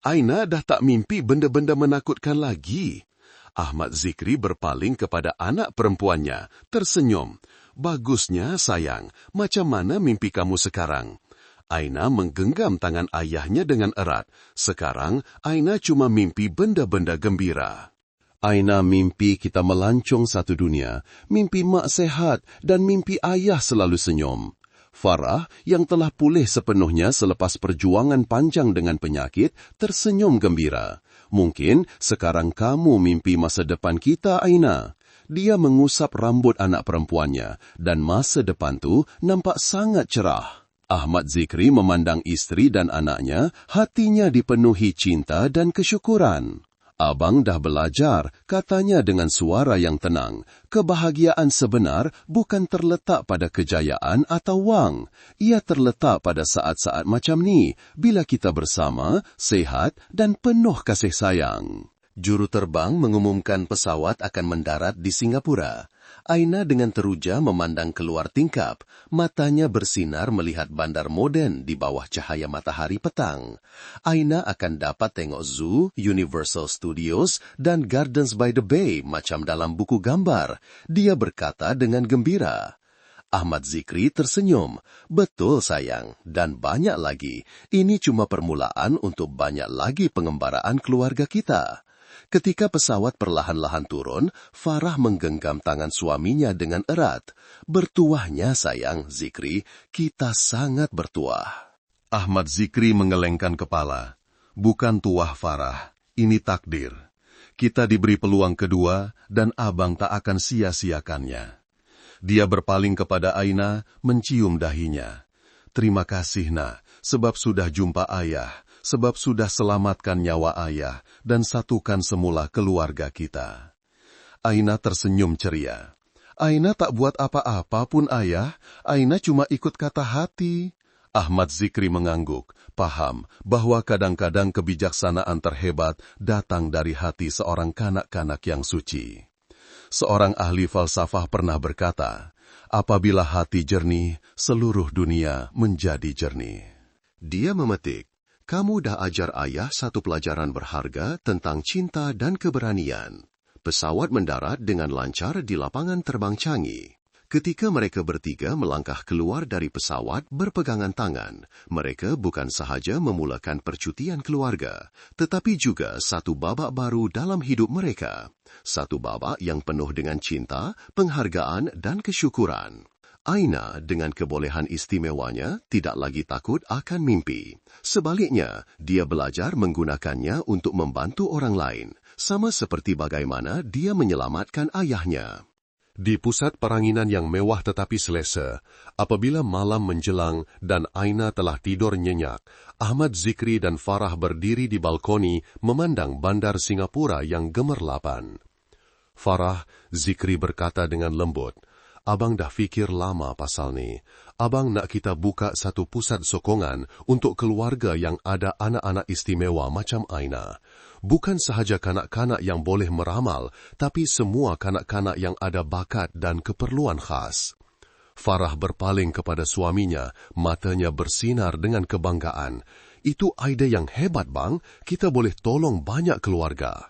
A: Aina dah tak mimpi benda-benda menakutkan lagi. Ahmad Zikri berpaling kepada anak perempuannya, tersenyum. Bagusnya, sayang. Macam mana mimpi kamu sekarang? Aina menggenggam tangan ayahnya dengan erat. Sekarang, Aina cuma mimpi benda-benda gembira. Aina mimpi kita melancong satu dunia, mimpi mak sehat dan mimpi ayah selalu senyum. Farah, yang telah pulih sepenuhnya selepas perjuangan panjang dengan penyakit, tersenyum gembira. Mungkin sekarang kamu mimpi masa depan kita, Aina. Dia mengusap rambut anak perempuannya, dan masa depan tu nampak sangat cerah. Ahmad Zikri memandang isteri dan anaknya, hatinya dipenuhi cinta dan kesyukuran.
B: Abang dah belajar, katanya dengan suara yang tenang. Kebahagiaan sebenar bukan terletak pada kejayaan atau wang. Ia terletak pada saat-saat macam ni, bila kita bersama, sehat dan penuh kasih sayang. Juruterbang mengumumkan pesawat akan mendarat di Singapura. Aina dengan teruja memandang keluar tingkap. Matanya bersinar melihat bandar moden di bawah cahaya matahari petang. Aina akan dapat tengok zoo, Universal Studios dan Gardens by the Bay macam dalam buku gambar. Dia berkata dengan gembira. Ahmad Zikri tersenyum. Betul sayang, dan banyak lagi. Ini cuma permulaan untuk banyak lagi pengembaraan keluarga kita. Ketika pesawat perlahan-lahan turun, Farah menggenggam tangan suaminya dengan erat. Bertuahnya sayang, Zikri, kita sangat bertuah.
A: Ahmad Zikri mengelengkan kepala. Bukan tuah Farah, ini takdir. Kita diberi peluang kedua dan abang tak akan sia-siakannya. Dia berpaling kepada Aina, mencium dahinya. Terima kasih nak, sebab sudah jumpa ayah. Sebab sudah selamatkan nyawa ayah dan satukan semula keluarga kita. Aina tersenyum ceria. Aina tak buat apa-apa pun ayah, Aina cuma ikut kata hati. Ahmad Zikri mengangguk, paham bahwa kadang-kadang kebijaksanaan terhebat datang dari hati seorang kanak-kanak yang suci. Seorang ahli falsafah pernah berkata, apabila hati jernih, seluruh dunia menjadi jernih.
B: Dia memetik. Kamu dah ajar ayah satu pelajaran berharga tentang cinta dan keberanian. Pesawat mendarat dengan lancar di lapangan terbang Changi. Ketika mereka bertiga melangkah keluar dari pesawat berpegangan tangan, mereka bukan sahaja memulakan percutian keluarga, tetapi juga satu babak baru dalam hidup mereka. Satu babak yang penuh dengan cinta, penghargaan dan kesyukuran. Aina dengan kebolehan istimewanya tidak lagi takut akan mimpi. Sebaliknya, dia belajar menggunakannya untuk membantu orang lain, sama seperti bagaimana dia menyelamatkan ayahnya.
A: Di pusat peranginan yang mewah tetapi selesa, apabila malam menjelang dan Aina telah tidur nyenyak, Ahmad Zikri dan Farah berdiri di balkoni memandang bandar Singapura yang gemerlapan. Farah, Zikri berkata dengan lembut, Abang dah fikir lama pasal ni. Abang nak kita buka satu pusat sokongan untuk keluarga yang ada anak-anak istimewa macam Aina. Bukan sahaja kanak-kanak yang boleh meramal, tapi semua kanak-kanak yang ada bakat dan keperluan khas. Farah berpaling kepada suaminya, matanya bersinar dengan kebanggaan. Itu idea yang hebat bang, kita boleh tolong banyak keluarga.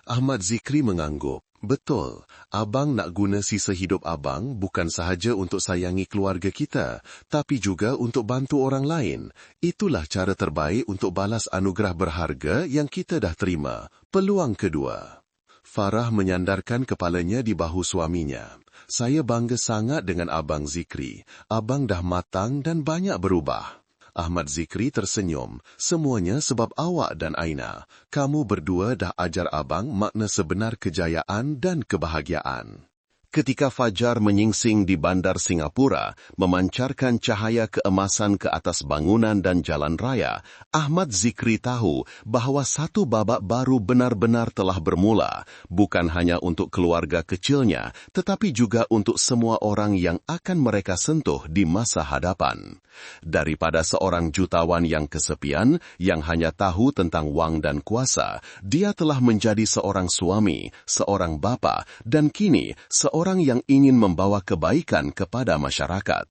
B: Ahmad Zikri mengangguk. Betul, abang nak guna sisa hidup abang bukan sahaja untuk sayangi keluarga kita, tapi juga untuk bantu orang lain. Itulah cara terbaik untuk balas anugerah berharga yang kita dah terima. Peluang kedua. Farah menyandarkan kepalanya di bahu suaminya. Saya bangga sangat dengan abang Zikri. Abang dah matang dan banyak berubah. Ahmad Zikri tersenyum. Semuanya sebab awak dan Aina. Kamu berdua dah ajar abang makna sebenar kejayaan dan kebahagiaan. Ketika fajar menyingsing di bandar Singapura, memancarkan cahaya keemasan ke atas bangunan dan jalan raya, Ahmad Zikri tahu bahawa satu babak baru benar-benar telah bermula, bukan hanya untuk keluarga kecilnya, tetapi juga untuk semua orang yang akan mereka sentuh di masa hadapan. Daripada seorang jutawan yang kesepian, yang hanya tahu tentang wang dan kuasa, dia telah menjadi seorang suami, seorang bapa, dan kini seorang yang ingin membawa kebaikan kepada masyarakat.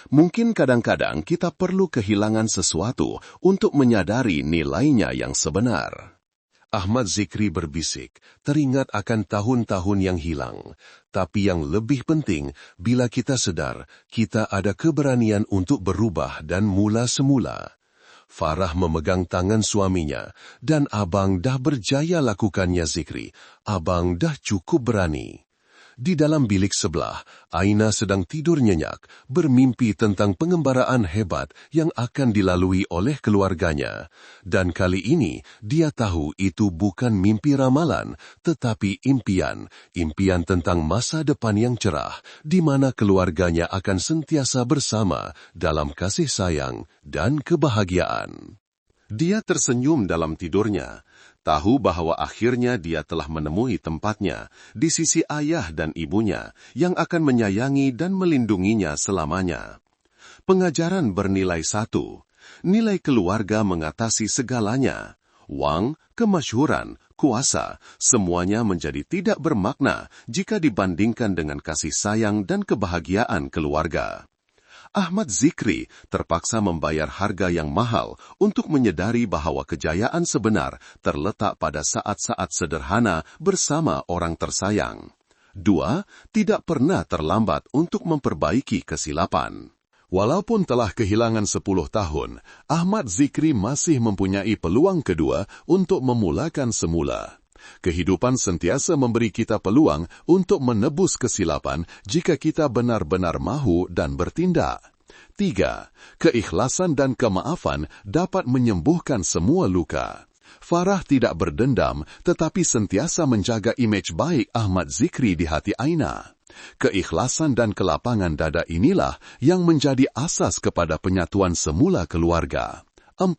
B: Mungkin kadang-kadang kita perlu kehilangan sesuatu untuk menyadari nilainya yang sebenar.
A: Ahmad Zikri berbisik, teringat akan tahun-tahun yang hilang. Tapi yang lebih penting, bila kita sedar, kita ada keberanian untuk berubah dan mula semula. Farah memegang tangan suaminya, dan abang dah berjaya lakukannya Zikri. Abang dah cukup berani. Di dalam bilik sebelah, Aina sedang tidur nyenyak, bermimpi tentang pengembaraan hebat yang akan dilalui oleh keluarganya. Dan kali ini, dia tahu itu bukan mimpi ramalan, tetapi impian. Impian tentang masa depan yang cerah, di mana keluarganya akan sentiasa bersama dalam kasih sayang dan kebahagiaan. Dia tersenyum dalam tidurnya. tahu bahwa akhirnya dia telah menemui tempatnya di sisi ayah dan ibunya yang akan menyayangi dan melindunginya selamanya. Pengajaran bernilai 1. Nilai keluarga mengatasi segalanya. Wang, kemasyhuran, kuasa, semuanya menjadi tidak bermakna jika dibandingkan dengan kasih sayang dan kebahagiaan keluarga. Ahmad Zikri terpaksa membayar harga yang mahal untuk menyadari bahwa kejayaan sebenar terletak pada saat-saat sederhana bersama orang tersayang. 2. Tidak pernah terlambat untuk memperbaiki kesilapan. Walaupun telah kehilangan 10 tahun, Ahmad Zikri masih mempunyai peluang kedua untuk memulakan semula. Kehidupan sentiasa memberi kita peluang untuk menebus kesilapan jika kita benar-benar mahu dan bertindak. 3. Keikhlasan dan kemaafan dapat menyembuhkan semua luka. Farah tidak berdendam tetapi sentiasa menjaga imej baik Ahmad Zikri di hati Aina. Keikhlasan dan kelapangan dada inilah yang menjadi asas kepada penyatuan semula keluarga. 4.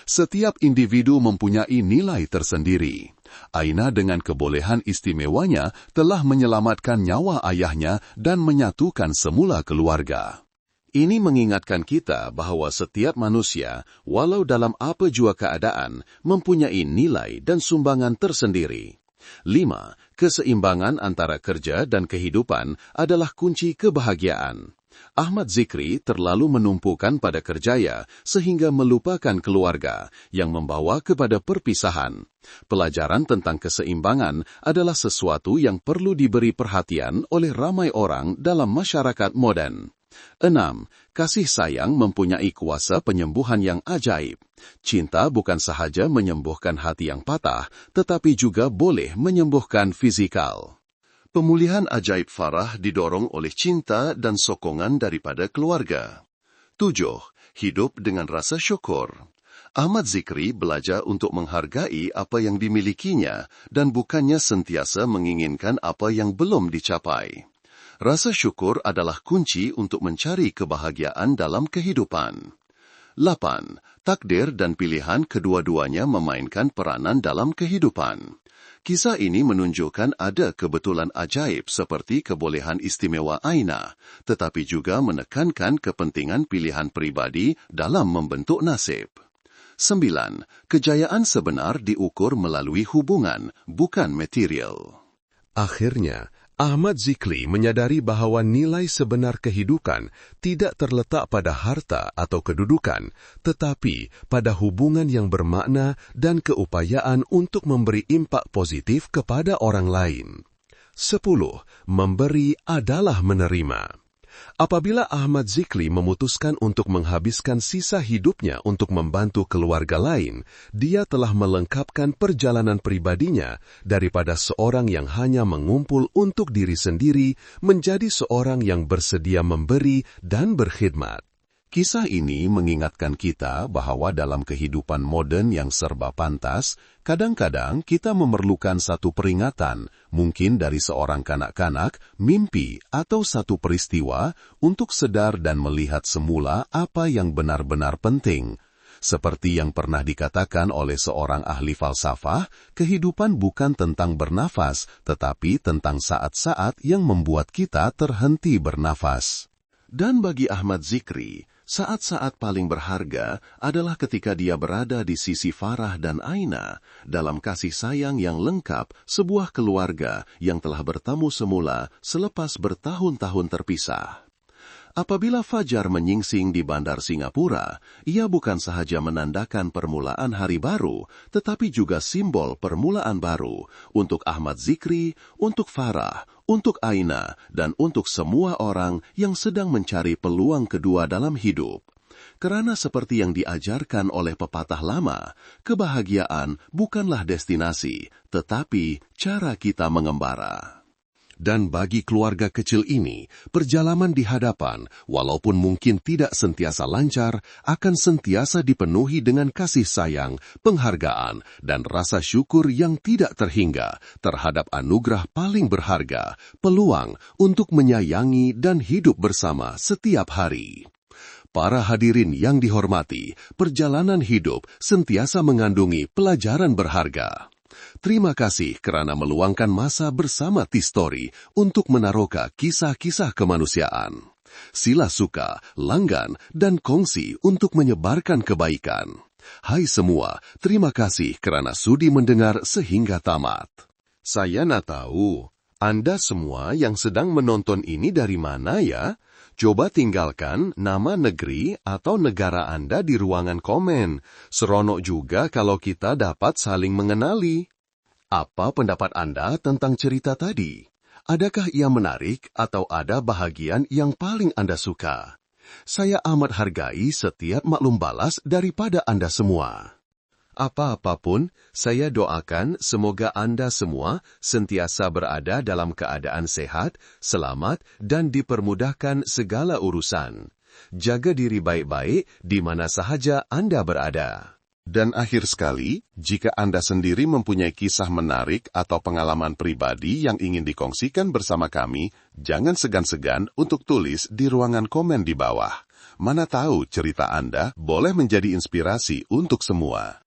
A: Setiap individu mempunyai nilai tersendiri. Aina dengan kebolehan istimewanya telah menyelamatkan nyawa ayahnya dan menyatukan semula keluarga. Ini mengingatkan kita bahwa setiap manusia, walau dalam apa jua keadaan, mempunyai nilai dan sumbangan tersendiri. 5. Keseimbangan antara kerja dan kehidupan adalah kunci kebahagiaan. Ahmad Zikri terlalu menumpukan pada kerjaya sehingga melupakan keluarga yang membawa kepada perpisahan. Pelajaran tentang keseimbangan adalah sesuatu yang perlu diberi perhatian oleh ramai orang dalam masyarakat modern. 6. Kasih sayang mempunyai kuasa penyembuhan yang ajaib. Cinta bukan sahaja menyembuhkan hati yang patah, tetapi juga boleh menyembuhkan fizikal. Pemulihan ajaib Farah didorong oleh cinta dan sokongan daripada keluarga. 7. Hidup dengan rasa syukur. Ahmad Zikri belajar untuk menghargai apa yang dimilikinya dan bukannya sentiasa menginginkan apa yang belum dicapai. Rasa syukur adalah kunci untuk mencari kebahagiaan dalam kehidupan. 8. Takdir dan pilihan kedua-duanya memainkan peranan dalam kehidupan. Kisah ini menunjukkan ada kebetulan ajaib seperti kebolehan istimewa Aina, tetapi juga menekankan kepentingan pilihan pribadi dalam membentuk nasib. 9. Kejayaan sebenar diukur melalui hubungan, bukan material. Akhirnya, Ahmad Zikri menyadari bahwa nilai sebenar kehidupan tidak terletak pada harta atau kedudukan, tetapi pada hubungan yang bermakna dan keupayaan untuk memberi impak positif kepada orang lain. 10. Memberi adalah menerima. Apabila Ahmad Zikri memutuskan untuk menghabiskan sisa hidupnya untuk membantu keluarga lain, dia telah melengkapkan perjalanan pribadinya daripada seorang yang hanya mengumpul untuk diri sendiri menjadi seorang yang bersedia memberi dan berkhidmat. Kisah ini mengingatkan kita bahwa dalam kehidupan modern yang serba pantas, kadang-kadang kita memerlukan satu peringatan, mungkin dari seorang kanak-kanak, mimpi, atau satu peristiwa untuk sedar dan melihat semula apa yang benar-benar penting. Seperti yang pernah dikatakan oleh seorang ahli falsafah, kehidupan bukan tentang bernafas, tetapi tentang saat-saat yang membuat kita terhenti bernafas. Dan bagi Ahmad Zikri, saat-saat paling berharga adalah ketika dia berada di sisi Farah dan Aina dalam kasih sayang yang lengkap sebuah keluarga yang telah bertemu semula selepas bertahun-tahun terpisah. Apabila fajar menyingsing di Bandar Singapura, ia bukan sahaja menandakan permulaan hari baru, tetapi juga simbol permulaan baru untuk Ahmad Zikri, untuk Farah, untuk Aina, dan untuk semua orang yang sedang mencari peluang kedua dalam hidup. Karena seperti yang diajarkan oleh pepatah lama, kebahagiaan bukanlah destinasi, tetapi cara kita mengembara. Dan bagi keluarga kecil ini, perjalanan di hadapan, walaupun mungkin tidak sentiasa lancar, akan sentiasa dipenuhi dengan kasih sayang, penghargaan, dan rasa syukur yang tidak terhingga terhadap anugerah paling berharga, peluang untuk menyayangi dan hidup bersama setiap hari. Para hadirin yang dihormati, perjalanan hidup sentiasa mengandungi pelajaran berharga. Terima kasih kerana meluangkan masa bersama T-Story untuk menaroka kisah-kisah kemanusiaan. Sila suka, langgan, dan kongsi untuk menyebarkan kebaikan. Hai semua, terima kasih kerana sudi mendengar sehingga tamat. Saya nak tahu, Anda semua yang sedang menonton ini dari mana ya? Coba tinggalkan nama negeri atau negara Anda di ruangan komen. Seronok juga kalau kita dapat saling mengenali. Apa pendapat Anda tentang cerita tadi? Adakah ia menarik atau ada bahagian yang paling Anda suka? Saya amat hargai setiap maklum balas daripada Anda semua. Apa-apapun, saya doakan semoga Anda semua sentiasa berada dalam keadaan sehat, selamat, dan dipermudahkan segala urusan. Jaga diri baik-baik di mana sahaja Anda berada. Dan akhir sekali, jika Anda sendiri mempunyai kisah menarik atau pengalaman pribadi yang ingin dikongsikan bersama kami, jangan segan-segan untuk tulis di ruangan komen di bawah. Mana tahu cerita Anda boleh menjadi inspirasi untuk semua.